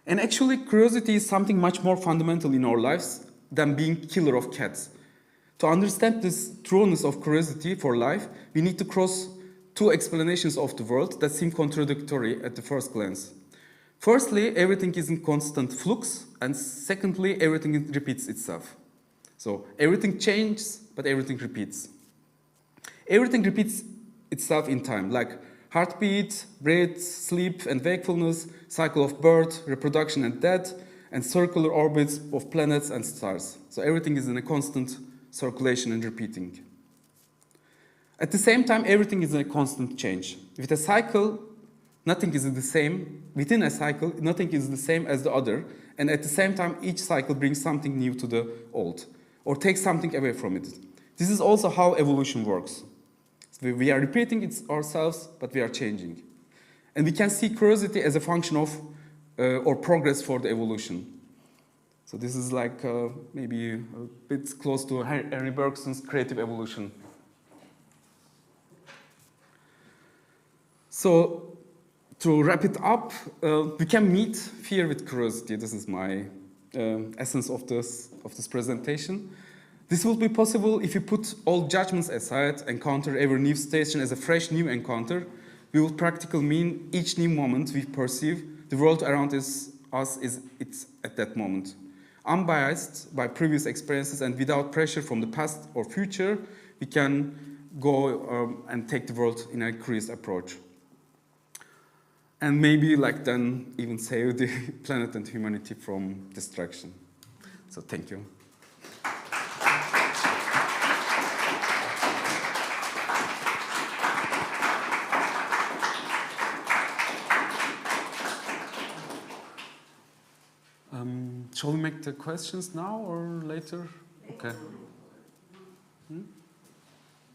And actually, curiosity is something much more fundamental in our lives than being killer of cats. To understand this trueness of curiosity for life, we need to cross two explanations of the world that seem contradictory at the first glance. Firstly, everything is in constant flux, and secondly, everything repeats itself. So everything changes, but everything repeats. Everything repeats itself in time, like heartbeat, breath, sleep and wakefulness, cycle of birth, reproduction and death, and circular orbits of planets and stars. So everything is in a constant circulation and repeating. At the same time, everything is in a constant change. With a cycle, nothing is the same. Within a cycle, nothing is the same as the other. And at the same time, each cycle brings something new to the old, or takes something away from it. This is also how evolution works. So we are repeating it ourselves, but we are changing. And we can see curiosity as a function of or progress for the evolution. So this is like maybe a bit close to Henry Bergson's creative evolution. So to wrap it up, we can meet fear with curiosity. This is my essence of this presentation. This will be possible if you put all judgments aside, encounter every new station as a fresh new encounter. We will practically mean each new moment we perceive, the world around us is at that moment. Unbiased by previous experiences and without pressure from the past or future, we can go and take the world in a curious approach. And maybe like then even save the planet and humanity from destruction. So thank you. Shall we make the questions now or later? Okay. Hmm?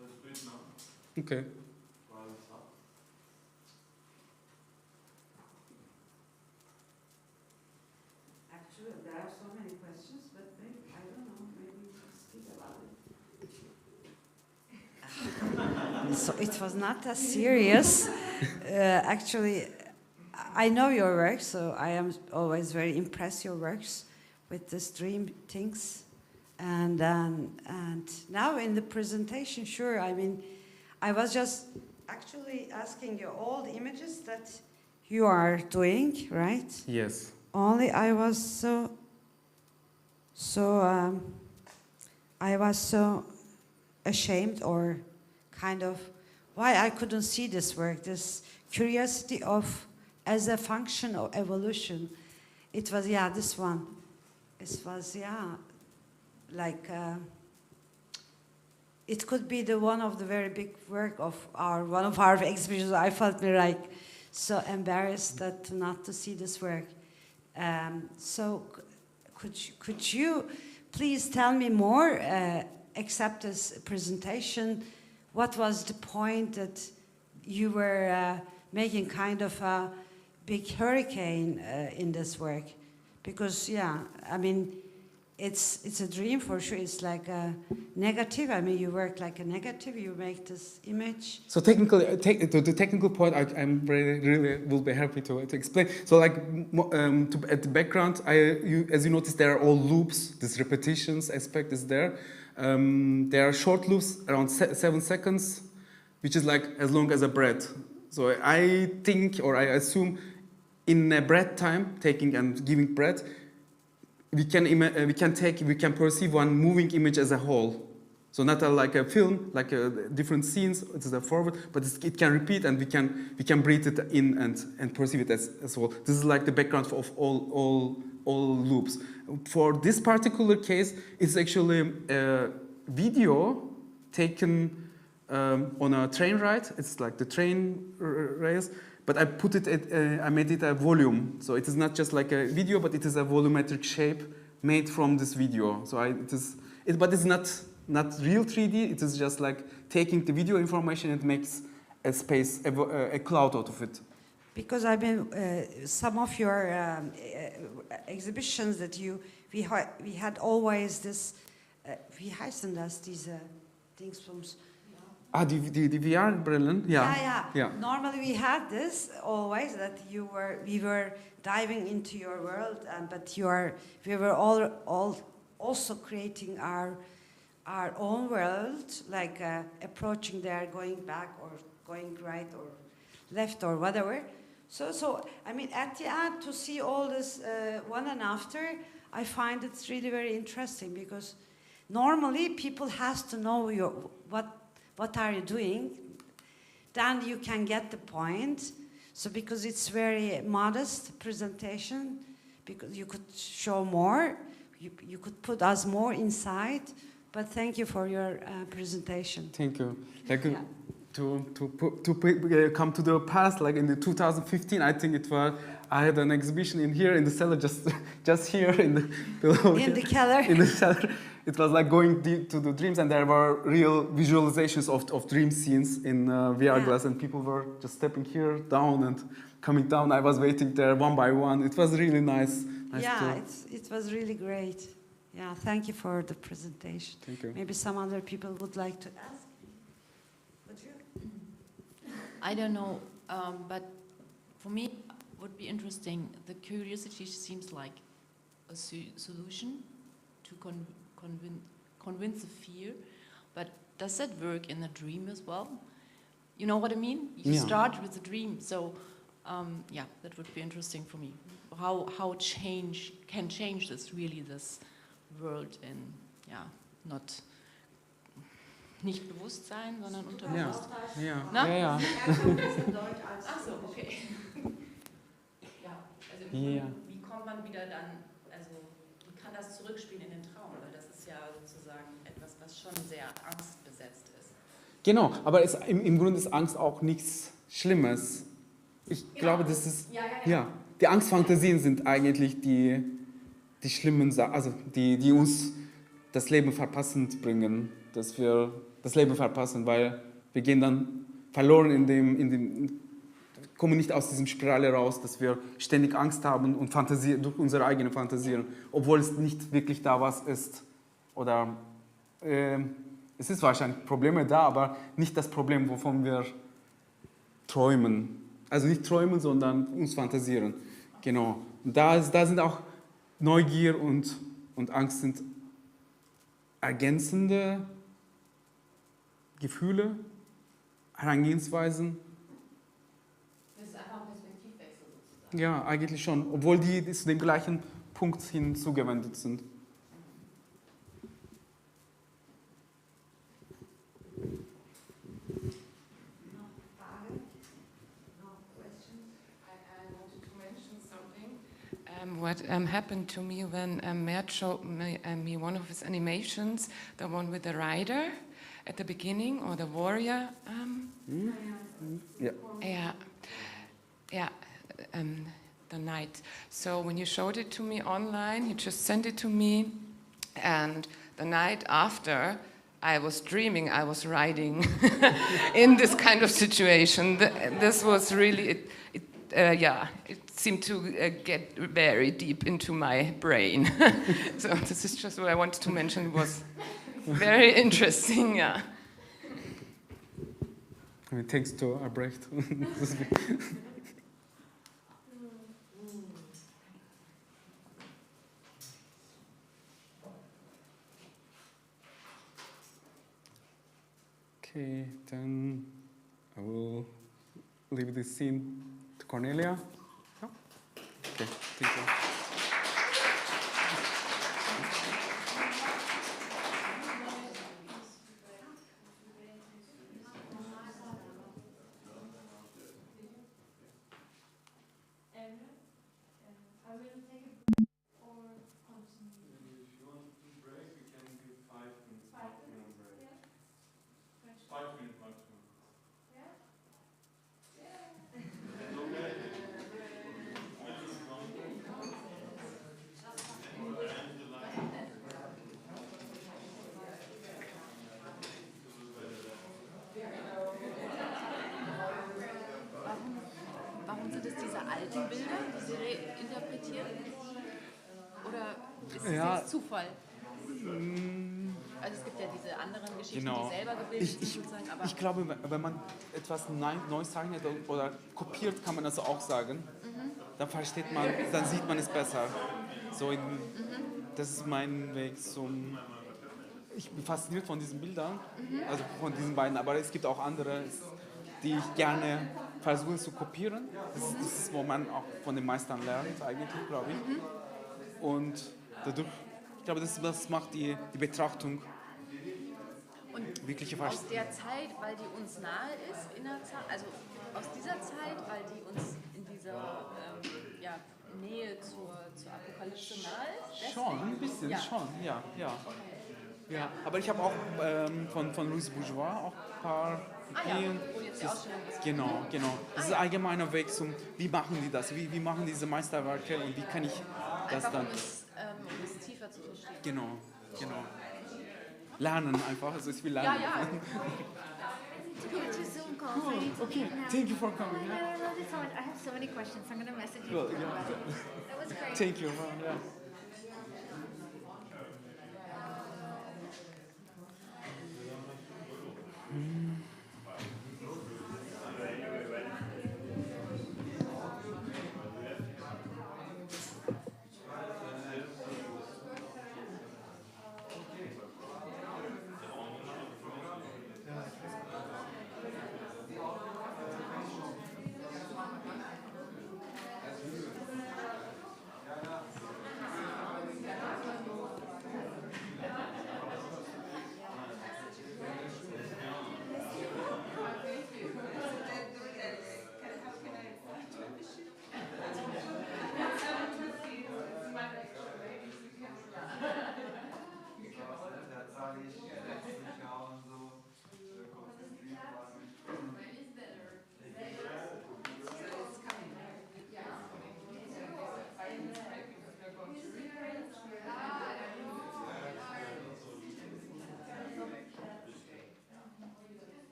Let's do it now. Okay. Actually, there are so many questions, but maybe, I don't know, maybe speak about it. So it was not that serious. Actually, I know your work, so I am always very impressed your works with the dream things. And now in the presentation, sure, I mean, I was just actually asking you all the images that you are doing, right? Yes. Only I was so ashamed, or kind of why I couldn't see this work, this curiosity of as a function of evolution. It was, yeah, this one. It was, yeah, like it could be the one of the very big work of one of our exhibitions. I felt me like so embarrassed that not to see this work. So could you please tell me more, except this presentation, what was the point that you were making kind of a big hurricane in this work? Because, yeah, I mean, it's a dream for sure. It's like a negative. I mean, you work like a negative. You make this image. So technically, the technical point, I'm really will be happy to explain. So like at the background, as you notice, there are all loops. This repetitions aspect is there. There are short loops around 7 seconds, which is like as long as a breath. So I think, or I assume, in a breath time, taking and giving breath, we can perceive one moving image as a whole. So not like a film, like different scenes, it's a forward, but it can repeat, and we can breathe it in and perceive it as whole. This is like the background of all loops. For this particular case, it's actually a video taken on a train ride. It's like the train rails, but I put it I made it a volume. So it is not just like a video, but it is a volumetric shape made from this video. So but it's not real 3D. It is just like taking the video information and makes a space, a cloud out of it. Because I mean, some of your exhibitions that we had always this, wie heißen das, diese Dingsbums? Die VR-Brillen? Yeah. Normally we had this always, that we were diving into your world, but we were all also creating our own world, like approaching there, going back or going right or left or whatever. So I mean, at the end, to see all this one and after, I find it's really very interesting, because normally people has to know what are you doing, then you can get the point. So because it's very modest presentation, because you could show more, you could put us more inside. But thank you for your presentation. Thank you. To come to the past, like in the 2015, I think it was, I had an exhibition in the cellar, just here in the below. In the cellar. In the cellar. It was like going deep to the dreams, and there were real visualizations of dream scenes in VR glass, and people were just stepping here down and coming down. I was waiting there one by one. It was really nice. It was really great. Yeah, thank you for the presentation. Thank you. Maybe some other people would like to ask. Would you? I don't know, but for me, would be interesting. The curiosity seems like a solution to convince the fear, but does that work in a dream as well? You know what I mean? You start with a dream, so that would be interesting for me. How change can change this world in nicht Bewusstsein, sondern Unterbewusstsein. Ja. Ach so, okay. Wie kommt man wieder dann, also wie kann das zurückspielen in den Traum? Weil das ist ja sozusagen etwas, was schon sehr angstbesetzt ist. Genau, aber im Grunde ist Angst auch nichts Schlimmes. Ich glaube, das ist, die Angstfantasien sind eigentlich die schlimmen Sachen, also die uns das Leben verpassend bringen, dass wir das Leben verpassen, weil wir gehen dann verloren kommen nicht aus diesem Spirale raus, dass wir ständig Angst haben und durch unsere eigene Fantasieren, obwohl es nicht wirklich da was ist. Oder es ist wahrscheinlich Probleme da, aber nicht das Problem, wovon wir träumen. Also nicht träumen, sondern uns fantasieren. Genau. Und da sind auch Neugier und Angst sind ergänzende Gefühle, Herangehensweisen. Das ist einfach ein Perspektivwechsel sozusagen. Ja, eigentlich schon, obwohl die zu dem gleichen Punkt hinzugewendet sind. What happened to me when Mert showed me one of his animations, the one with the rider at the beginning, or the warrior. The knight. So when you showed it to me online, you just sent it to me, and the night after, I was dreaming I was riding in this kind of situation. This was really, it's seemed to get very deep into my brain. So this is just what I wanted to mention. It was very interesting, yeah. I mean, thanks to Albrecht. Okay, then I will leave this scene to Cornelia. Oh. Okay, thank you. Warum sind es diese alten Bilder, die Sie reinterpretieren? Oder ist es jetzt Zufall? Also es gibt ja diese anderen Geschichten, die selber gebildet sind sozusagen. Aber ich glaube, wenn man etwas neu zeichnet oder kopiert, kann man das auch sagen. Dann versteht man, dann sieht man es besser. So das ist mein Weg zum... Ich bin fasziniert von diesen Bildern, also von diesen beiden, aber es gibt auch andere, die ich gerne versuche zu kopieren. Das ist, wo man auch von den Meistern lernt, eigentlich, glaube ich. Und dadurch, ich glaube, das macht die Betrachtung und wirklich aus der Zeit, weil die uns nahe ist, in der Zeit, also aus dieser Zeit, weil die uns in dieser Nähe zur Apokalypse nahe ist? Schon, ein bisschen, ja. Schon, ja. Ja, aber ich habe auch von Louis Bourgeois auch ein paar Ideen. Wo jetzt die Ausstellung ist. Genau. Das ist ein allgemeiner Weg zum, wie machen die das, wie machen diese Meisterwerke und wie kann ich das einfach, dann... um es tiefer zu verstehen. Genau. Lernen einfach, also ich will lernen. Ja. To go to Zoom call. Cool. Okay, thank you for coming. No, it's so much. I have so many questions. I'm going to message you. Well, That yeah. was great. Thank you. Yeah.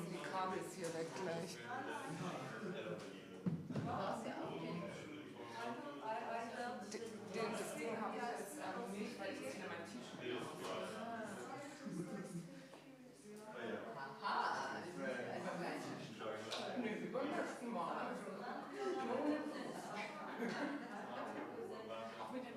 Die Kabel ist hier weg gleich. Das Ding habe ich jetzt nicht, weil ich in mein T-Shirt Aha, beim nächsten Mal. Auch mit dem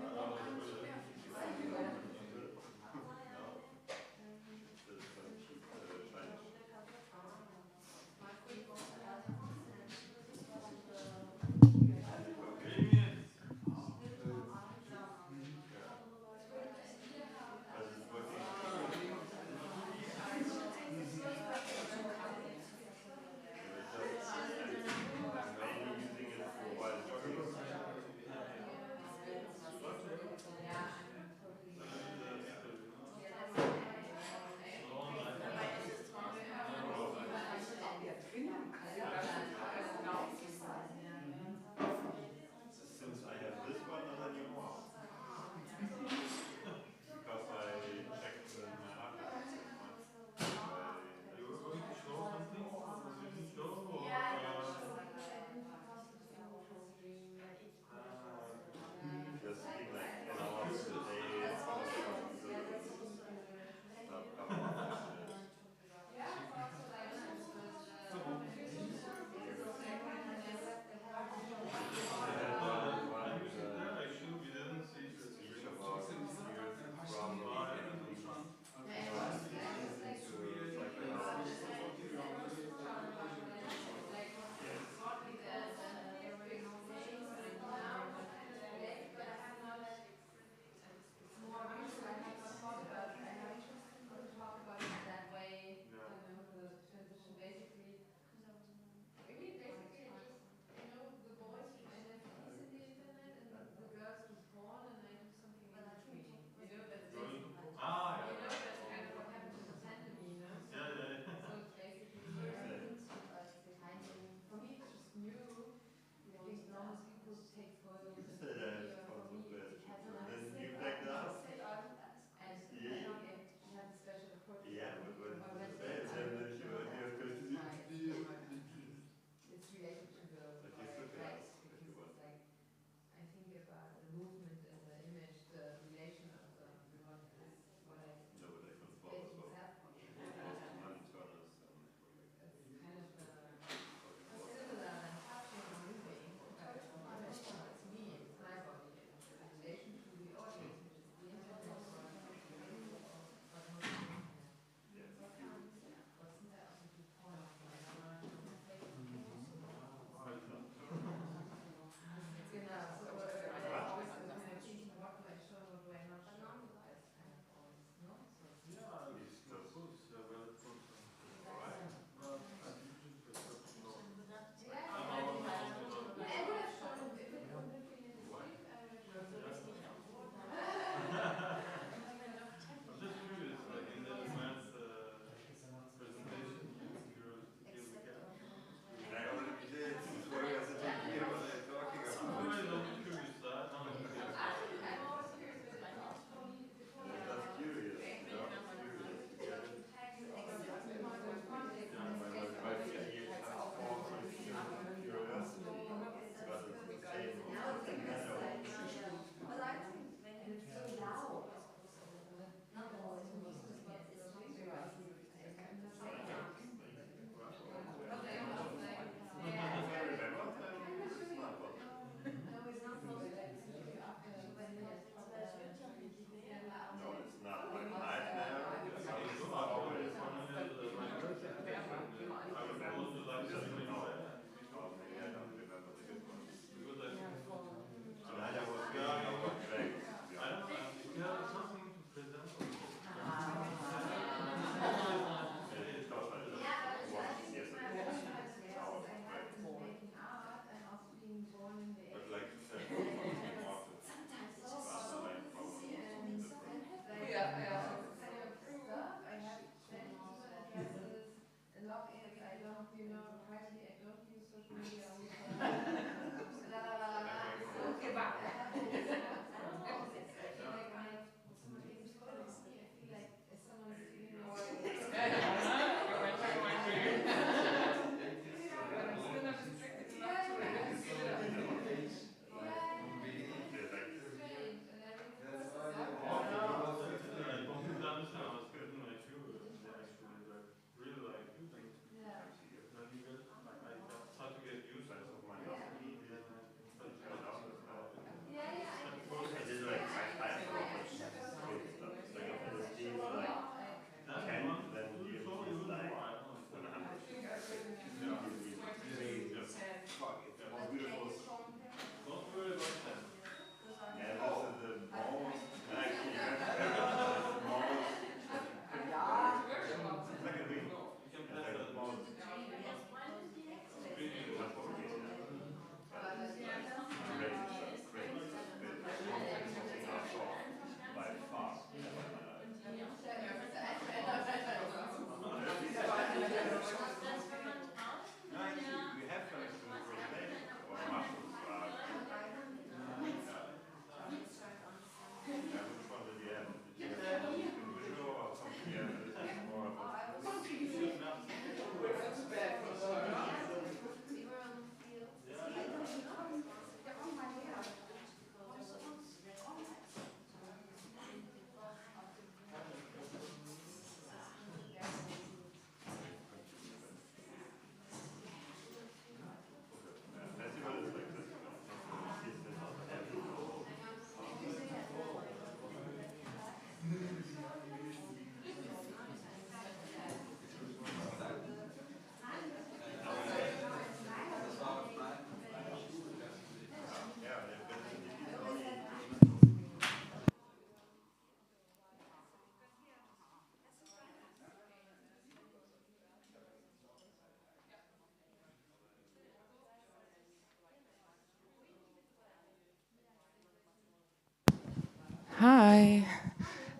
Hi.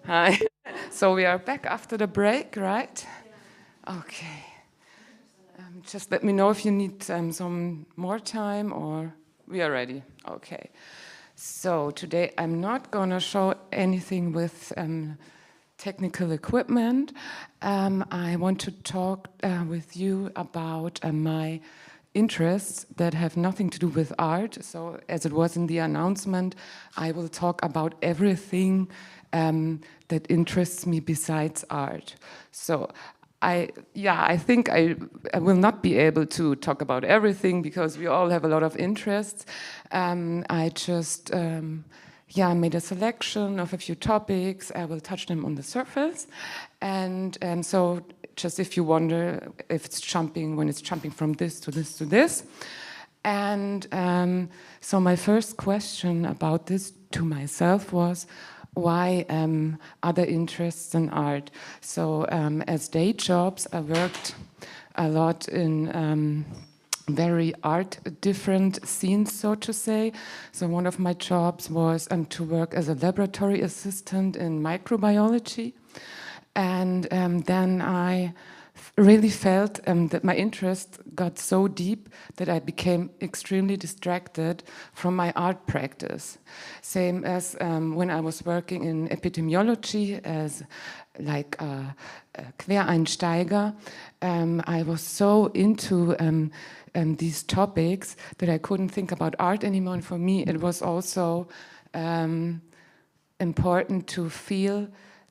Hi. So we are back after the break, right? Okay. Just let me know if you need some more time or we are ready. Okay. So today I'm not going to show anything with technical equipment. I want to talk with you about my interests that have nothing to do with art. So as it was in the announcement, I will talk about everything that interests me besides art. So I think I will not be able to talk about everything because we all have a lot of interests. I just made a selection of a few topics. I will touch them on the surface. And so just if you wonder if it's jumping, when it's jumping from this to this to this. And so my first question about this to myself was, why other interests than art? So as day jobs, I worked a lot in very art different scenes, so to say. So one of my jobs was to work as a laboratory assistant in microbiology. And then I really felt that my interest got so deep that I became extremely distracted from my art practice. Same as when I was working in epidemiology as like a Quereinsteiger. I was so into these topics that I couldn't think about art anymore. And for me, it was also important to feel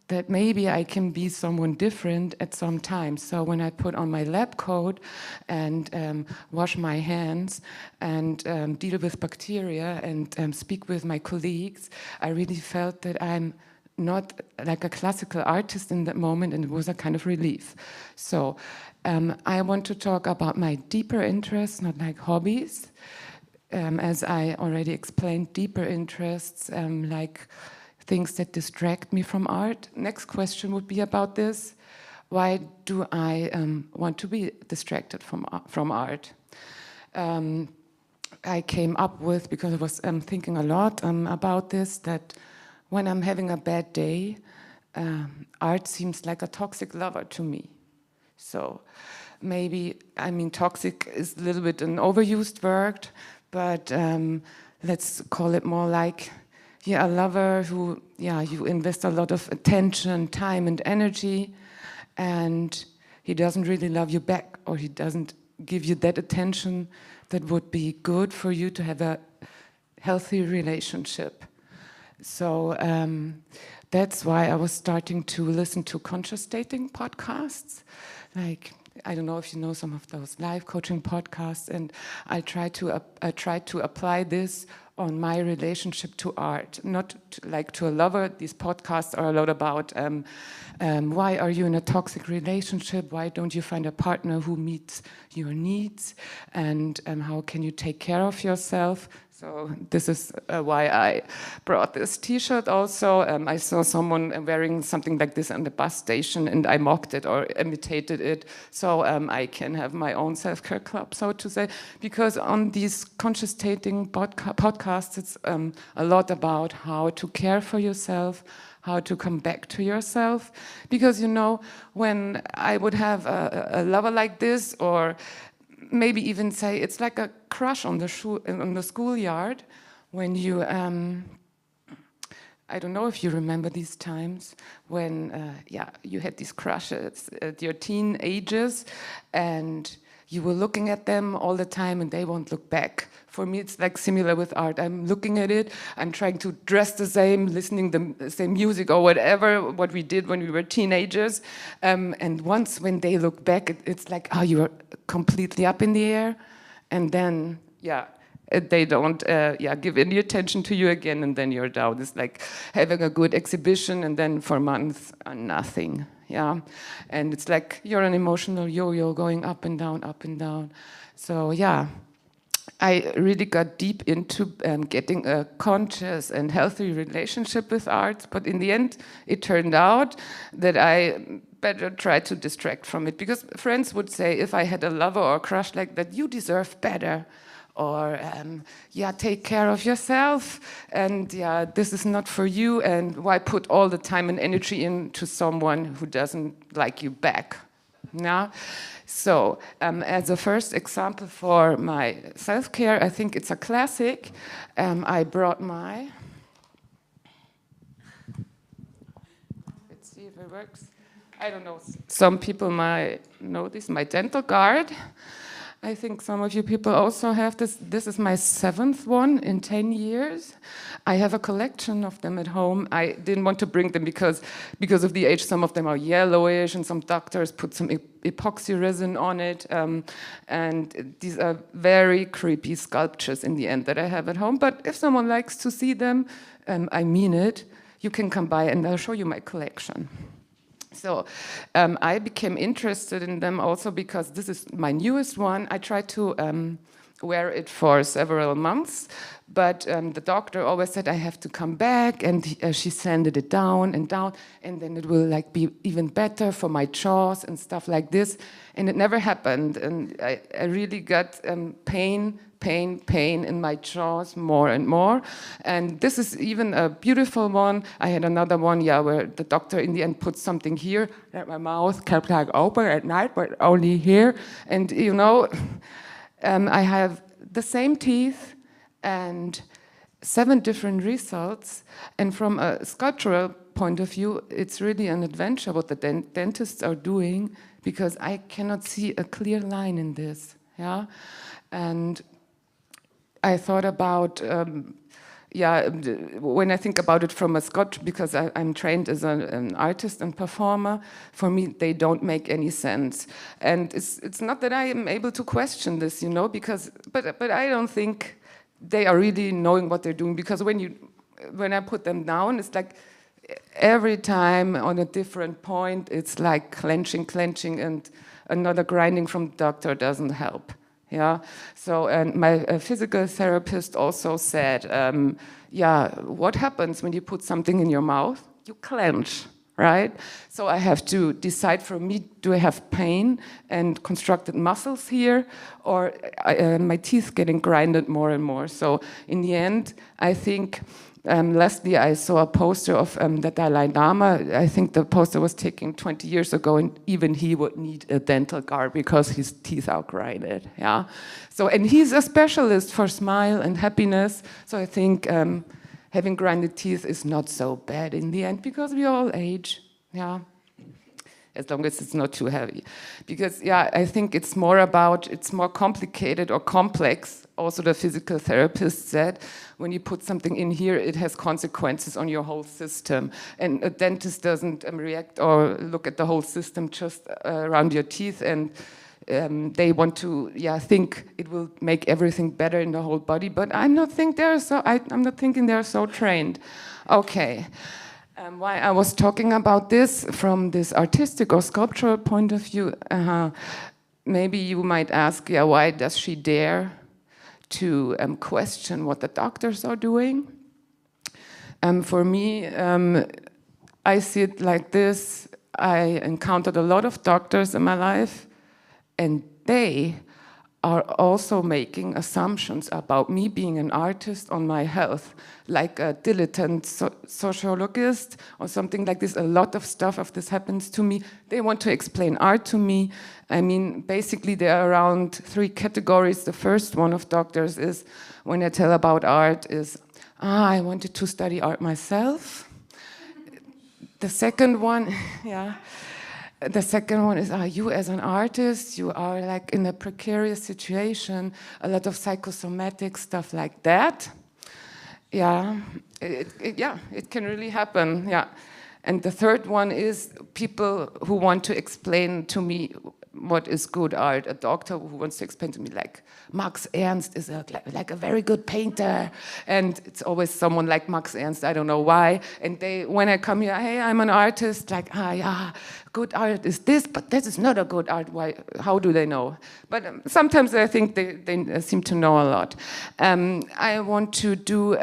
that maybe I can be someone different at some time. So when I put on my lab coat and wash my hands and deal with bacteria and speak with my colleagues, I really felt that I'm not like a classical artist in that moment, and it was a kind of relief. So I want to talk about my deeper interests, not like hobbies. As I already explained, deeper interests like things that distract me from art. Next question would be about this. Why do I want to be distracted from art? I came up with, because I was thinking a lot about this, that when I'm having a bad day, art seems like a toxic lover to me. So maybe, I mean, toxic is a little bit an overused word, but let's call it more like, a lover who, you invest a lot of attention, time, and energy, and he doesn't really love you back, or he doesn't give you that attention that would be good for you to have a healthy relationship. So that's why I was starting to listen to conscious dating podcasts. Like, I don't know if you know some of those life coaching podcasts, and I try to apply this on my relationship to art, not like to a lover. These podcasts are a lot about why are you in a toxic relationship? Why don't you find a partner who meets your needs? And how can you take care of yourself? So this is why I brought this T-shirt also. I saw someone wearing something like this on the bus station, and I mocked it or imitated it. So I can have my own self-care club, so to say. Because on these conscious dating podcasts, it's a lot about how to care for yourself, how to come back to yourself. Because, you know, when I would have a lover like this, or maybe even say it's like a crush on the schoolyard, when you I don't know if you remember these times when you had these crushes at your teen ages, and you were looking at them all the time and they won't look back. For me, it's like similar with art. I'm looking at it, I'm trying to dress the same, listening the same music or whatever, what we did when we were teenagers. And once when they look back, it's like, oh, you're completely up in the air. And then, they don't give any attention to you again, and then you're down. It's like having a good exhibition, and then for months, nothing. Yeah, and it's like you're an emotional yo-yo going up and down, up and down. So yeah, I really got deep into getting a conscious and healthy relationship with art, but in the end, it turned out that I better try to distract from it, because friends would say, if I had a lover or a crush like that, you deserve better. or yeah, take care of yourself, and yeah, this is not for you, and why put all the time and energy into someone who doesn't like you back? Yeah. So as a first example for my self-care, I think it's a classic. I brought my, let's see if it works. I don't know, some people might know this, my dental guard. I think some of you people also have this. This is my 7th one in 10 years. I have a collection of them at home. I didn't want to bring them because of the age. Some of them are yellowish, and some doctors put some epoxy resin on it. And these are very creepy sculptures in the end that I have at home. But if someone likes to see them, I mean it, you can come by and I'll show you my collection. So I became interested in them also because this is my newest one. I tried to wear it for several months, but the doctor always said I have to come back, and she sanded it down, and then it will like be even better for my jaws and stuff like this. And it never happened, and I really got pain in my jaws more and more. And this is even a beautiful one. I had another one, yeah, where the doctor in the end put something here that my mouth kept like open at night, but only here. And you know, I have the same teeth and 7 different results. And from a sculptural point of view, it's really an adventure what the dentists are doing, because I cannot see a clear line in this, yeah? And I thought about, yeah, when I think about it from a sculpture, because I'm trained as an artist and performer, for me, they don't make any sense. And it's not that I am able to question this, you know, because, but I don't think they are really knowing what they're doing, because when I put them down, it's like every time on a different point, it's like clenching, and another grinding from the doctor doesn't help. Yeah, so, and my physical therapist also said, yeah, what happens when you put something in your mouth? You clench, right? So I have to decide for me, do I have pain and constructed muscles here, or my teeth getting grinded more and more? So in the end, I think, lastly, I saw a poster of the Dalai Lama. I think the poster was taken 20 years ago, and even he would need a dental guard because his teeth are grinded. Yeah. So, and he's a specialist for smile and happiness. So I think having grinded teeth is not so bad in the end, because we all age. Yeah. As long as it's not too heavy. Because, yeah, I think it's more complicated or complex. Also, the physical therapist said, when you put something in here, it has consequences on your whole system. And a dentist doesn't react or look at the whole system just around your teeth, and they want to, yeah, think it will make everything better in the whole body. But I'm not thinking they're so trained. Okay. Why I was talking about this from this artistic or sculptural point of view, maybe you might ask, yeah, why does she dare to question what the doctors are doing? For me, I see it like this. I encountered a lot of doctors in my life, and they are also making assumptions about me being an artist on my health, like a dilettante sociologist or something like this. A lot of stuff of this happens to me. They want to explain art to me. I mean, basically there are around 3 categories. The first one of doctors is, when I tell about art, is, I wanted to study art myself. The second one, yeah. The second one is, you as an artist, you are like in a precarious situation, a lot of psychosomatic stuff like that. Yeah, it can really happen, yeah. And the third one is people who want to explain to me what is good art. A doctor who wants to explain to me, like, Max Ernst is like a very good painter, and it's always someone like Max Ernst, I don't know why. And when I come here, hey, I'm an artist, like, yeah, good art is this, but this is not a good art. Why? How do they know? But sometimes I think they seem to know a lot. I want to do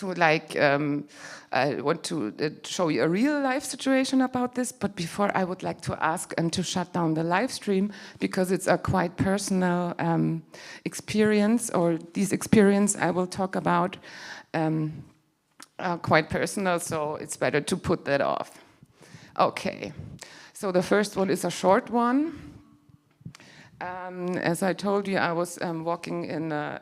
like, I want to show you a real life situation about this, but before I would like to ask to shut down the live stream, because it's a quite personal experience, or this experience I will talk about quite personal, so it's better to put that off. Okay, so the first one is a short one. As I told you, I was working in a